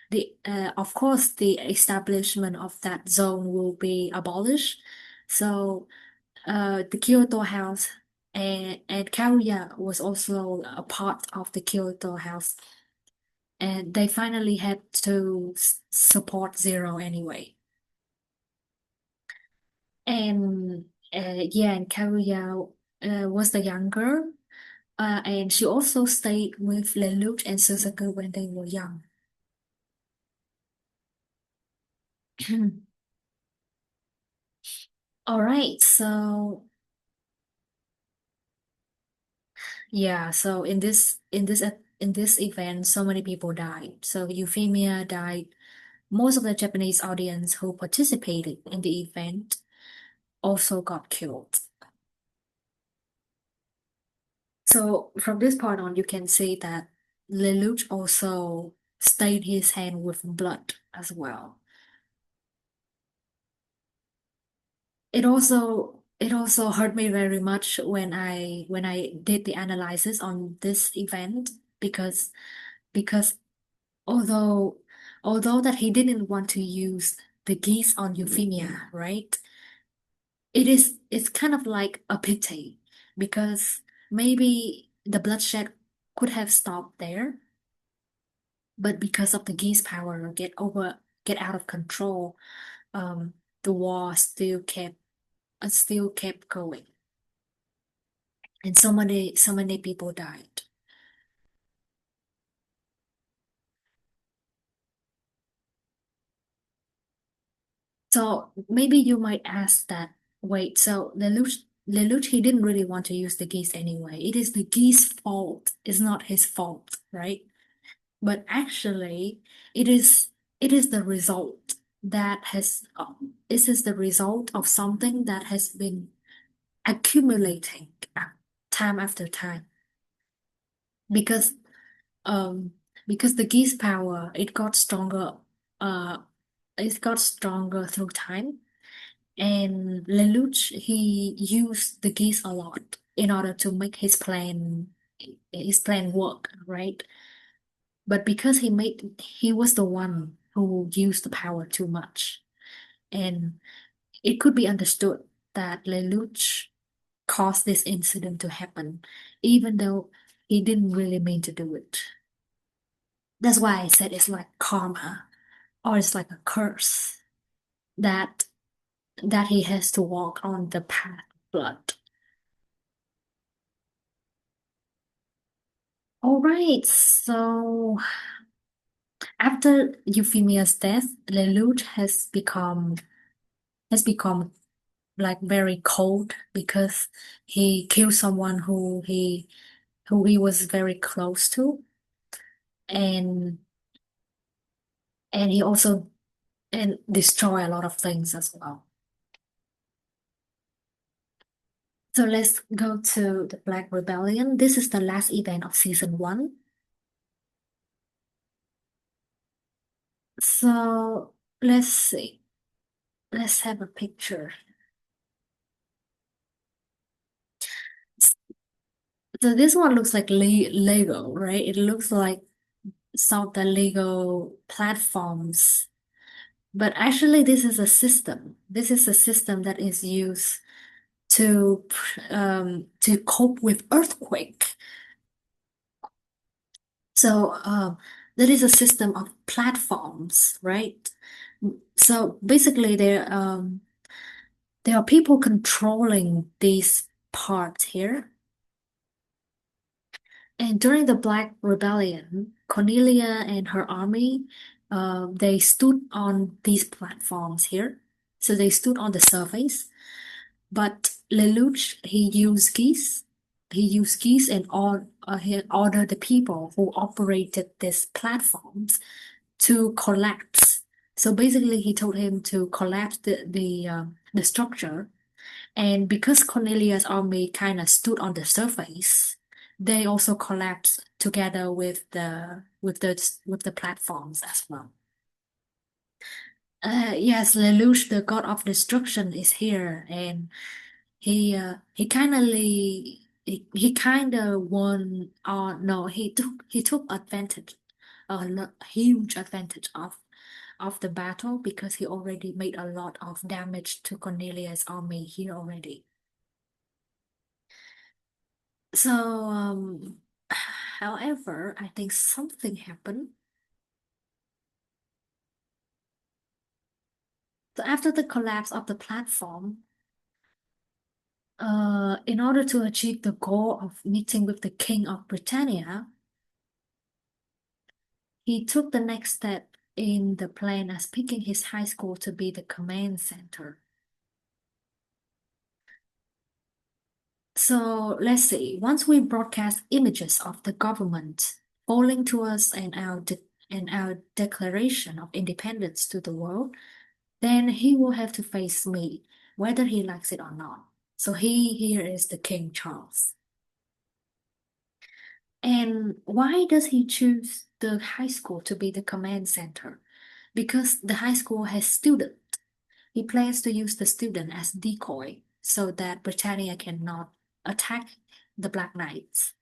the of course the establishment of that zone will be abolished. So the Kyoto House and Kaguya was also a part of the Kyoto House, and they finally had to support Zero anyway. And yeah, and Kaguya was the younger, and she also stayed with Lelouch and Suzaku when they were young. All right, so yeah, so in this event, so many people died. So Euphemia died. Most of the Japanese audience who participated in the event also got killed. So from this point on, you can see that Lelouch also stained his hand with blood as well. It also hurt me very much when I did the analysis on this event, because because although although that he didn't want to use the geese on Euphemia, right? It's kind of like a pity, because maybe the bloodshed could have stopped there, but because of the geese power get out of control, um, the war still kept going, and so many people died. So maybe you might ask that, wait, so Lelouch, he didn't really want to use the geese anyway. It is the geese fault. It's not his fault, right? But actually, it is it is the result that has this is the result of something that has been accumulating time after time because um because the geese power uh it got stronger through time. And Lelouch, he used the geese a lot in order to make his plan work, right? But because he was the one who used the power too much. And it could be understood that Lelouch caused this incident to happen, even though he didn't really mean to do it. That's why I said it's like karma, or it's like a curse that he has to walk on the path of blood. All right, so after Euphemia's death, Lelouch has become like very cold because he killed someone who he was very close to, and he also and destroy a lot of things as well. So let's go to the Black Rebellion. This is the last event of season one. So let's see. Let's have a picture. So this one looks like Lego, right? It looks like some of the Lego platforms. But actually, this is a system. This is a system that is used to cope with earthquake. So that is a system of platforms, right? So basically, there are people controlling these parts here. And during the Black Rebellion, Cornelia and her army, they stood on these platforms here. So they stood on the surface. But Lelouch, he used geese. He used geese and he ordered the people who operated these platforms to collapse. So basically, he told him to collapse the structure. And because Cornelius' army kind of stood on the surface, they also collapsed together with the platforms as well. Yes, Lelouch, the god of destruction, is here, and he he kind of won. No, he took advantage, huge advantage of the battle because he already made a lot of damage to Cornelius' army here already. So, however, I think something happened. So after the collapse of the platform, in order to achieve the goal of meeting with the King of Britannia, he took the next step in the plan as picking his high school to be the command center. So let's see, once we broadcast images of the government falling to us and our declaration of independence to the world, then he will have to face me, whether he likes it or not. So he here is the King Charles. And why does he choose the high school to be the command center? Because the high school has students. He plans to use the student as decoy so that Britannia cannot attack the Black Knights.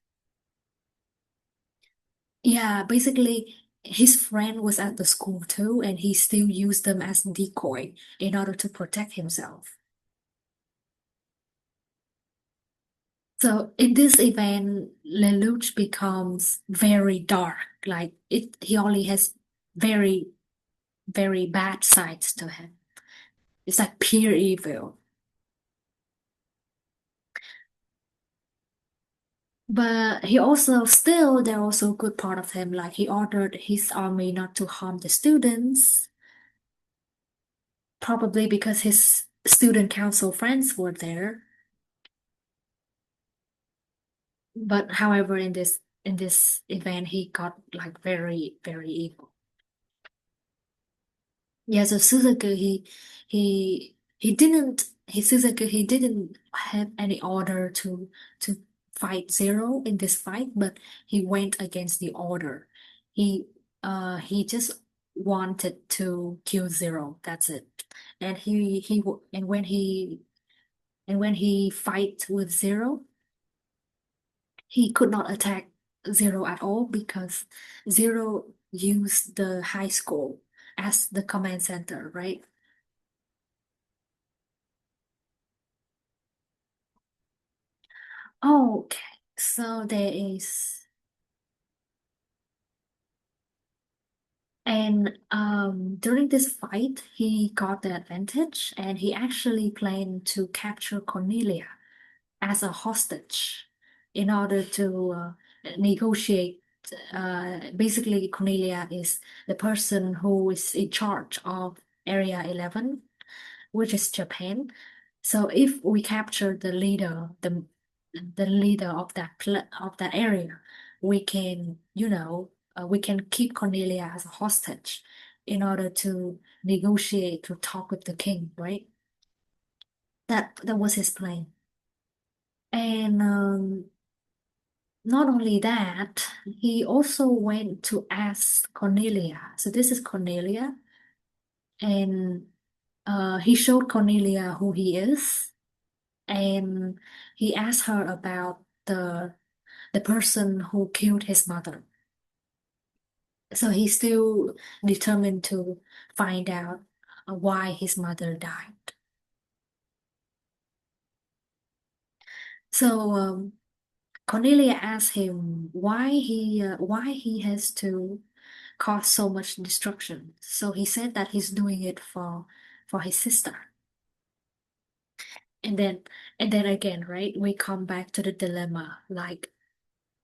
Yeah, basically, his friend was at the school too, and he still used them as decoy in order to protect himself. So in this event, Lelouch becomes very dark. Like he only has very, very bad sides to him. It's like pure evil. But he also still there are also a good part of him, like he ordered his army not to harm the students. probably because his student council friends were there. But however, in this event, he got like very, very evil. Yeah, so Suzaku, he didn't have any order to fight Zero in this fight, but he went against the order. He he just wanted to kill Zero. That's it. And when he fight with Zero, he could not attack Zero at all because Zero used the high school as the command center, right? Okay, so there is, and during this fight, he got the advantage, and he actually planned to capture Cornelia as a hostage in order to negotiate. Basically, Cornelia is the person who is in charge of Area 11, which is Japan. So if we capture the leader of of that area, we can, we can keep Cornelia as a hostage in order to negotiate to talk with the king, right? That was his plan. And not only that, he also went to ask Cornelia. So this is Cornelia, and he showed Cornelia who he is, and he asked her about the person who killed his mother. So he's still determined to find out why his mother died. So Cornelia asked him why he has to cause so much destruction. So he said that he's doing it for his sister. And then again, right? We come back to the dilemma. Like,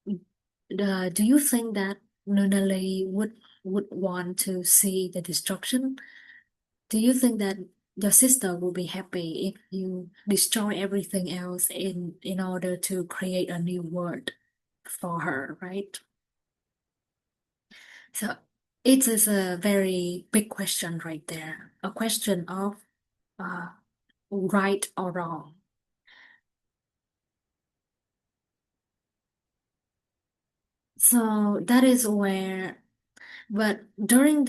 do you think that Nunali would want to see the destruction? Do you think that your sister will be happy if you destroy everything else in order to create a new world for her, right? So it is a very big question right there. A question of uh, right or wrong. So that is where, but during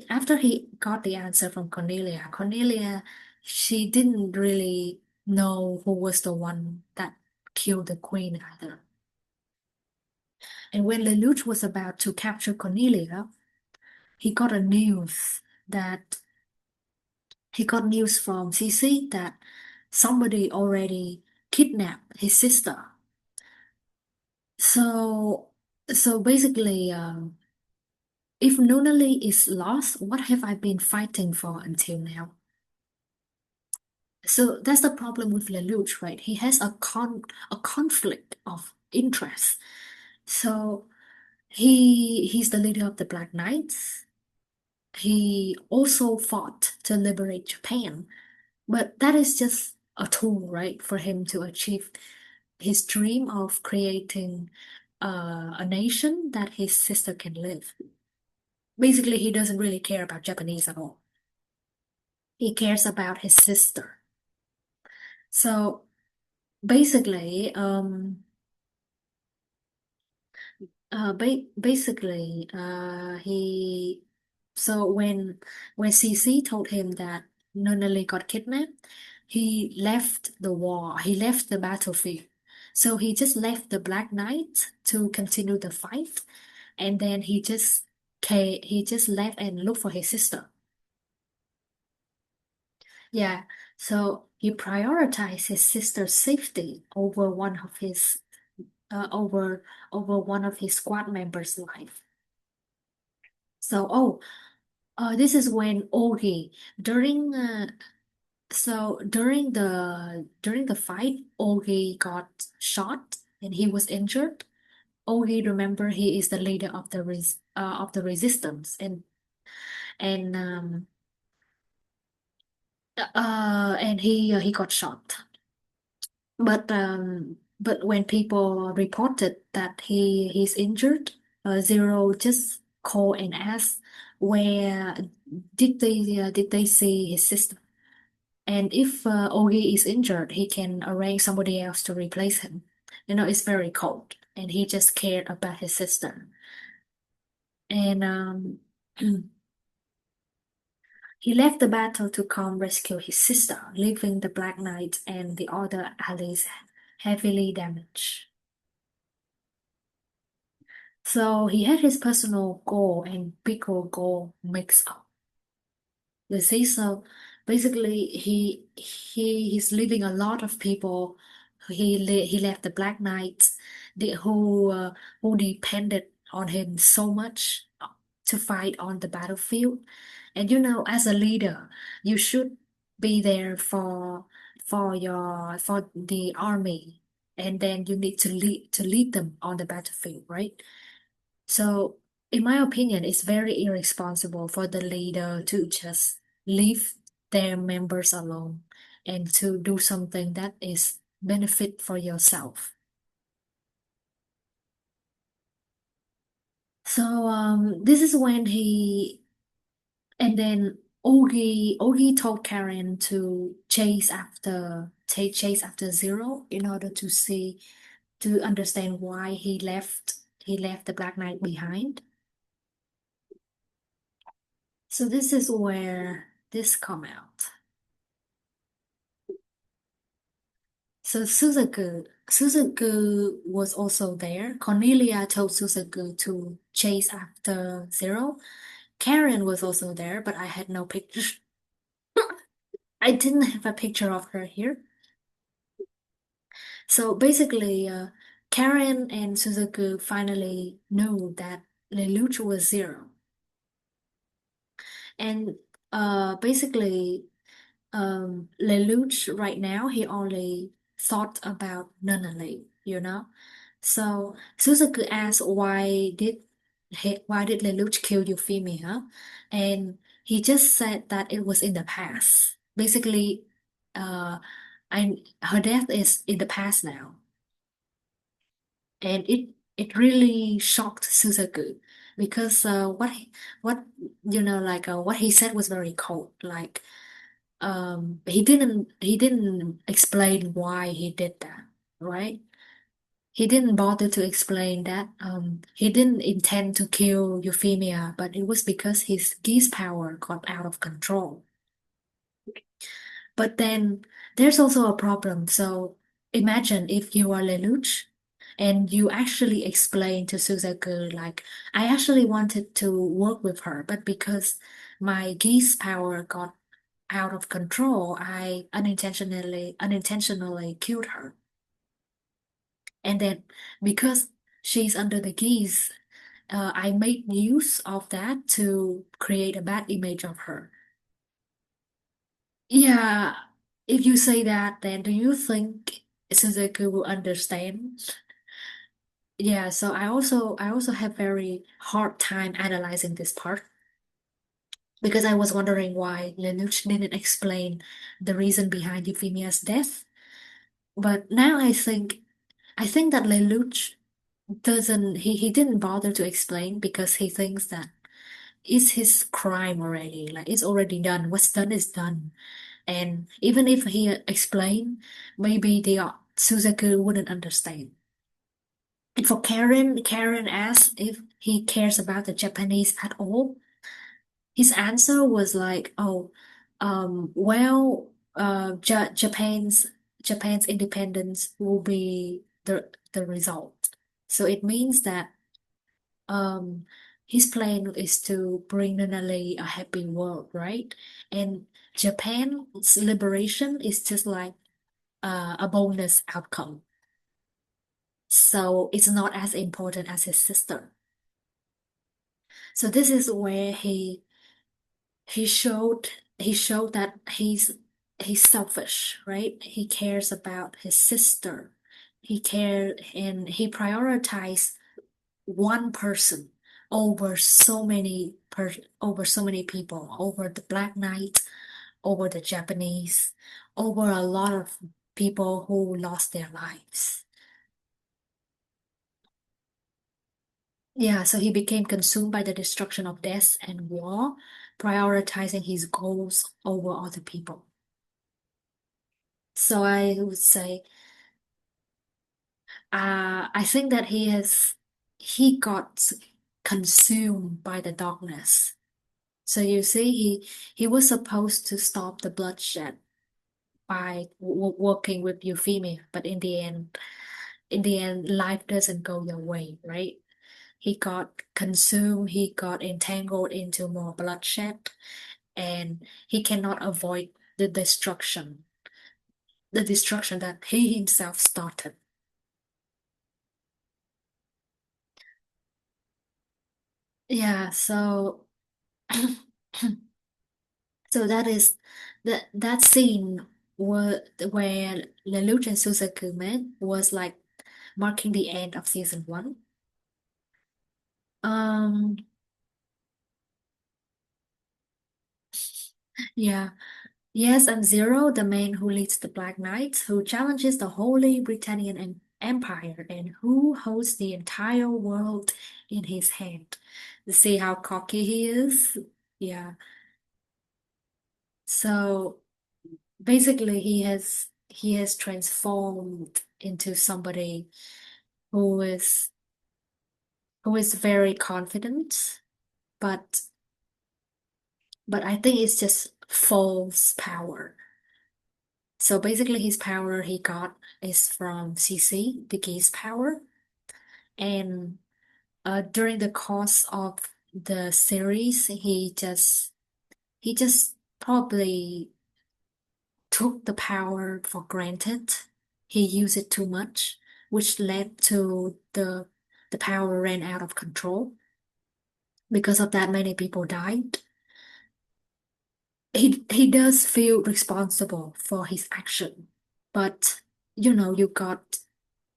after he got the answer from Cornelia, she didn't really know who was the one that killed the queen either. And when Lelouch was about to capture Cornelia, he got a news that he got news from Cici that somebody already kidnapped his sister. So basically, if Nunali is lost, what have I been fighting for until now? So that's the problem with Lelouch, right? He has a conflict of interest. So he's the leader of the Black Knights. He also fought to liberate Japan, but that is just a tool, right, for him to achieve his dream of creating a nation that his sister can live. Basically, he doesn't really care about Japanese at all. He cares about his sister. So basically, he so when CC told him that Nunali got kidnapped, he left the war. He left the battlefield. So he just left the Black Knight to continue the fight, and then he just left and looked for his sister. Yeah. So he prioritized his sister's safety over one of his squad members' life. So, this is when Ogi during during the fight, Ogi got shot and he was injured. Ogi, remember, he is the leader of the resistance, and And he got shot. But when people reported that he's injured, Zero just called and asked where did they see his sister? And if Ogi is injured, he can arrange somebody else to replace him. It's very cold, and he just cared about his sister. And he left the battle to come rescue his sister, leaving the Black Knight and the other allies heavily damaged. So he had his personal goal and bigger goal mixed up. You see, so basically he's leaving a lot of people. He left the Black Knights who depended on him so much to fight on the battlefield. And as a leader, you should be there for the army, and then you need to lead them on the battlefield, right? So, in my opinion, it's very irresponsible for the leader to just leave their members alone and to do something that is benefit for yourself. So, this is when and then Ogi told Karen to chase after Zero in order to understand why he left the Black Knight behind. So this is where this come out. So Suzaku was also there. Cornelia told Suzaku to chase after Zero. Karen was also there, but I had no picture. I didn't have a picture of her here. So basically, Karen and Suzaku finally knew that Lelouch was Zero. And basically, Lelouch right now he only thought about Nunnally, So Suzaku asked why did Lelouch kill Euphemia, and he just said that it was in the past. Basically, uh, her death is in the past now, and it really shocked Suzaku because what like what he said was very cold, like. He didn't explain why he did that, right? He didn't bother to explain that he didn't intend to kill Euphemia, but it was because his Geass power got out of control. But then there's also a problem. So imagine if you are Lelouch and you actually explain to Suzaku, like, I actually wanted to work with her, but because my Geass power got out of control, I unintentionally killed her. And then because she's under the Geass, I made use of that to create a bad image of her. Yeah, if you say that, then do you think Suzuki will understand? Yeah, so I also have very hard time analyzing this part because I was wondering why Lelouch didn't explain the reason behind Euphemia's death. But now I think that Lelouch doesn't he didn't bother to explain because he thinks that it's his crime already. Like it's already done. What's done is done. And even if he explained, maybe Suzaku wouldn't understand. And for Karen asked if he cares about the Japanese at all. His answer was like, "Oh, well, Japan's independence will be the result." So it means that um his plan is to bring Nunali a happy world, right? And Japan's liberation is just like a bonus outcome. So it's not as important as his sister. So this is where he showed he showed that he's selfish, right? He cares about his sister. He cared and he prioritized one person over so many people, over the Black Knight, over the Japanese, over a lot of people who lost their lives. Yeah, so he became consumed by the destruction of death and war, prioritizing his goals over other people. So I would say, I think that he got consumed by the darkness. So you see, he was supposed to stop the bloodshed by working with Euphemia, but in the end, life doesn't go your way, right? He got consumed, he got entangled into more bloodshed, and he cannot avoid the destruction that he himself started. Yeah, so so that is that scene where Lelouch and Suzaku met was like marking the end of season one. Um, yeah. Yes, and Zero, the man who leads the Black Knights, who challenges the Holy Britannian Empire and who holds the entire world in his hand. You see how cocky he is? Yeah. So basically he has transformed into somebody who is very confident, but I think it's just false power. So basically his power he got is from CC, the Geass power. And during the course of the series, he just probably took the power for granted. He used it too much, which led to the power ran out of control. Because of that, many people died. He does feel responsible for his action, but you got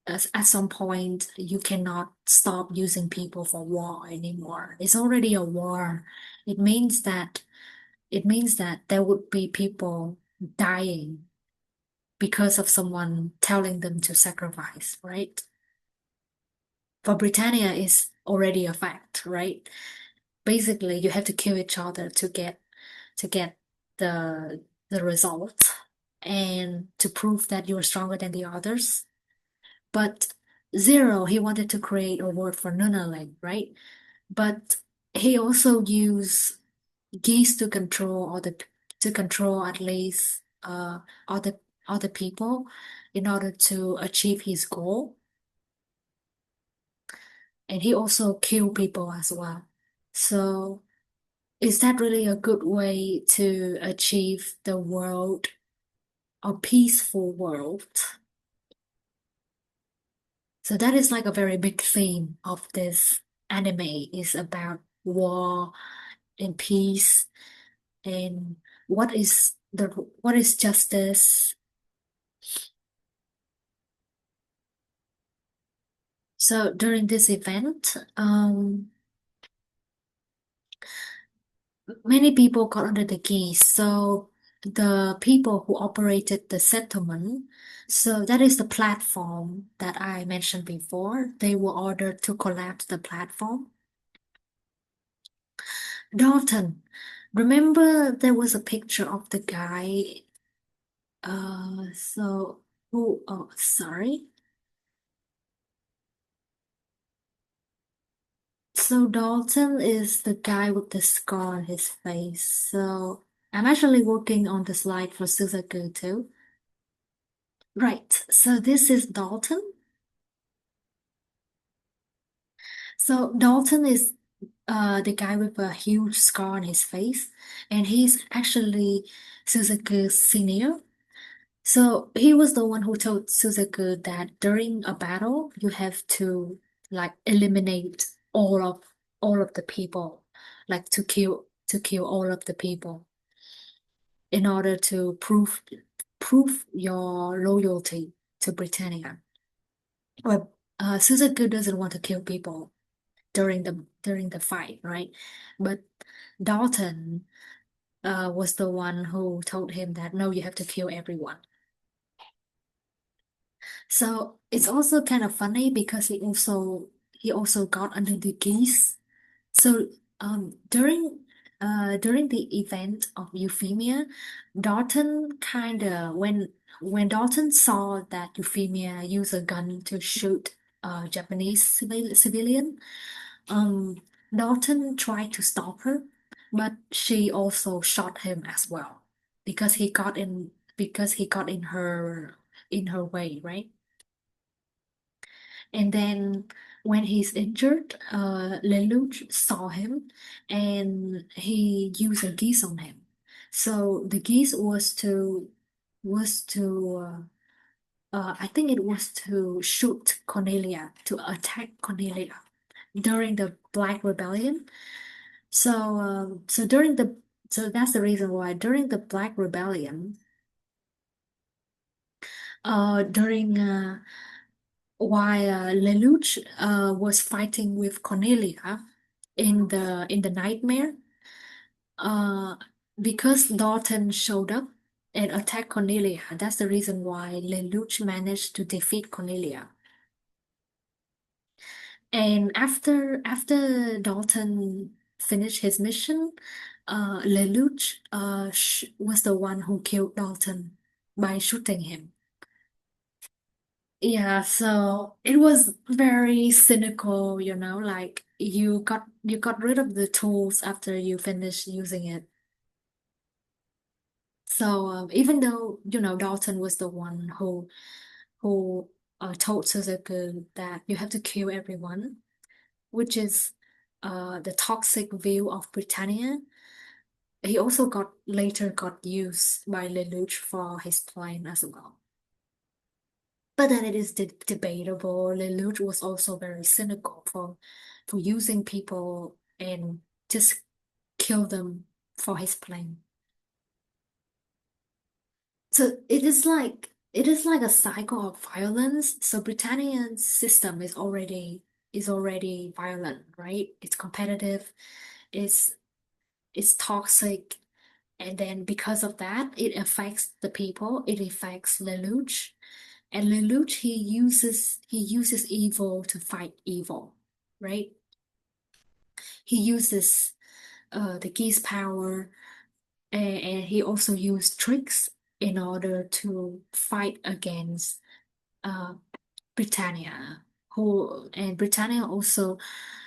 at some point you cannot stop using people for war anymore. It's already a war. It means that there would be people dying because of someone telling them to sacrifice, right? For Britannia is already a fact, right? Basically, you have to kill each other to get the result and to prove that you're stronger than the others. But Zero, he wanted to create a word for Nunneling, right? But he also used geese to control at least other other people in order to achieve his goal. And he also killed people as well. So is that really a good way to achieve the world, a peaceful world? So that is like a very big theme of this anime is about war and peace and what is what is justice. So during this event, many people got under the geese. So the people who operated the settlement, so that is the platform that I mentioned before, they were ordered to collapse the platform. Dalton, remember there was a picture of the guy, so who, oh, sorry. So Dalton is the guy with the scar on his face. So I'm actually working on the slide for Suzaku too. Right, so this is Dalton. So Dalton is the guy with a huge scar on his face, and he's actually Suzaku's senior. So he was the one who told Suzaku that during a battle you have to like eliminate all of the people, like to kill all of the people in order to prove your loyalty to Britannia. Well, Suzaku doesn't want to kill people during the fight, right? But Dalton was the one who told him that no, you have to kill everyone. So it's also kind of funny because he also got under the Geass. So during the event of Euphemia, Dalton kinda when Dalton saw that Euphemia used a gun to shoot a Japanese civilian, um Dalton tried to stop her, but she also shot him as well because he got in her way, right? And then when he's injured, Lelouch saw him and he used a geese on him. So the geese was to I think it was to shoot Cornelia, to attack Cornelia during the Black Rebellion. So that's the reason why during the Black Rebellion, during while Lelouch was fighting with Cornelia in the nightmare, uh, because Dalton showed up and attacked Cornelia. That's the reason why Lelouch managed to defeat Cornelia. And after Dalton finished his mission, Lelouch was the one who killed Dalton by shooting him. Yeah, so it was very cynical, like you got rid of the tools after you finish using it. So even though Dalton was the one who told Suzaku that you have to kill everyone, which is the toxic view of Britannia, he also later got used by Lelouch for his plan as well. But then it is debatable. Lelouch was also very cynical for using people and just kill them for his plan. So it is like a cycle of violence. So Britannia's system is already violent, right? It's competitive, it's it's toxic, and then because of that, it affects the people. It affects Lelouch. And Lelouch, he uses evil to fight evil, right? He uses the Geass power, and he also used tricks in order to fight against uh, Britannia. Britannia also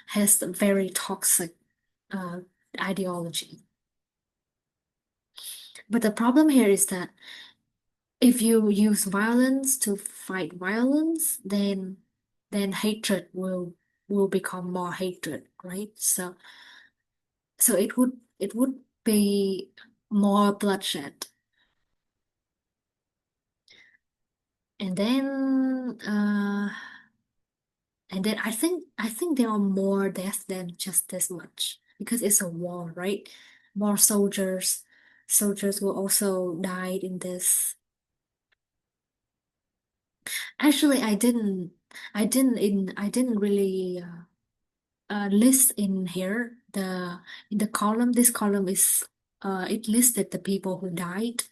has a very toxic uh, ideology. But the problem here is that if you use violence to fight violence, then hatred will become more hatred, right? So it would be more bloodshed. And then I think there are more deaths than just this much because it's a war, right? More soldiers will also die in this. Actually, I didn't really list in here in the column. This column is it listed the people who died,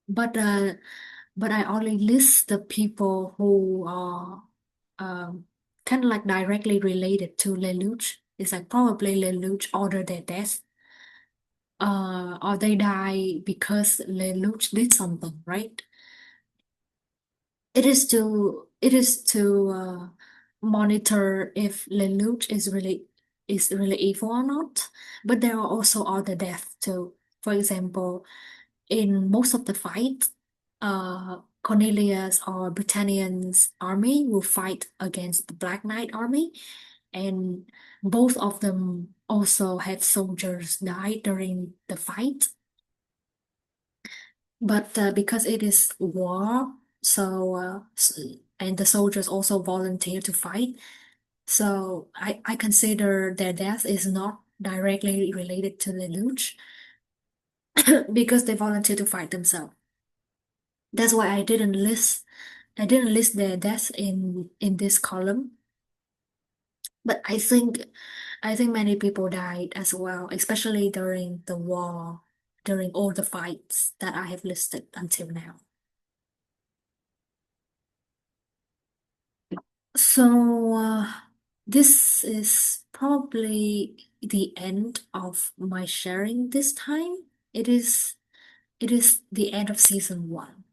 but uh but I only list the people who are kind of like directly related to Lelouch. It's like probably Lelouch ordered their death, or they die because Lelouch did something, right? It is to monitor if Lelouch is really evil or not. But there are also other deaths too. For example, in most of the fight, Cornelius or Britannian's army will fight against the Black Knight army, and both of them also had soldiers die during the fight. But because it is war, and the soldiers also volunteer to fight, so I consider their death is not directly related to the Lelouch because they volunteer to fight themselves. That's why I didn't list their deaths in this column. But I think many people died as well, especially during the war. during all the fights that I have listed until now. So this is probably the end of my sharing this time. It is it is the end of season one.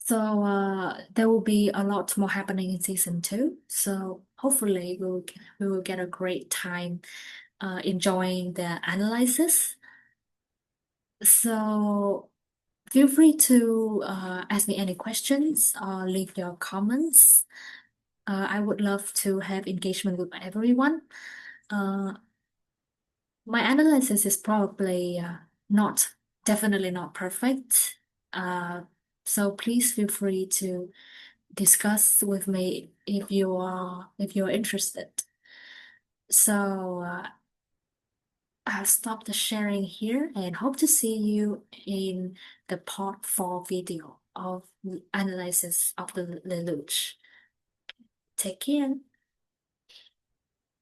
So there will be a lot more happening in season two. So hopefully we will get a great time enjoying the analysis. So feel free to ask me any questions or leave your comments. I would love to have engagement with everyone. Uh, my analysis is probably not, definitely not perfect. Uh, so please feel free to discuss with me if you're interested. So I'll stop the sharing here and hope to see you in the part 4 video of analysis of the Lelouch. Take care.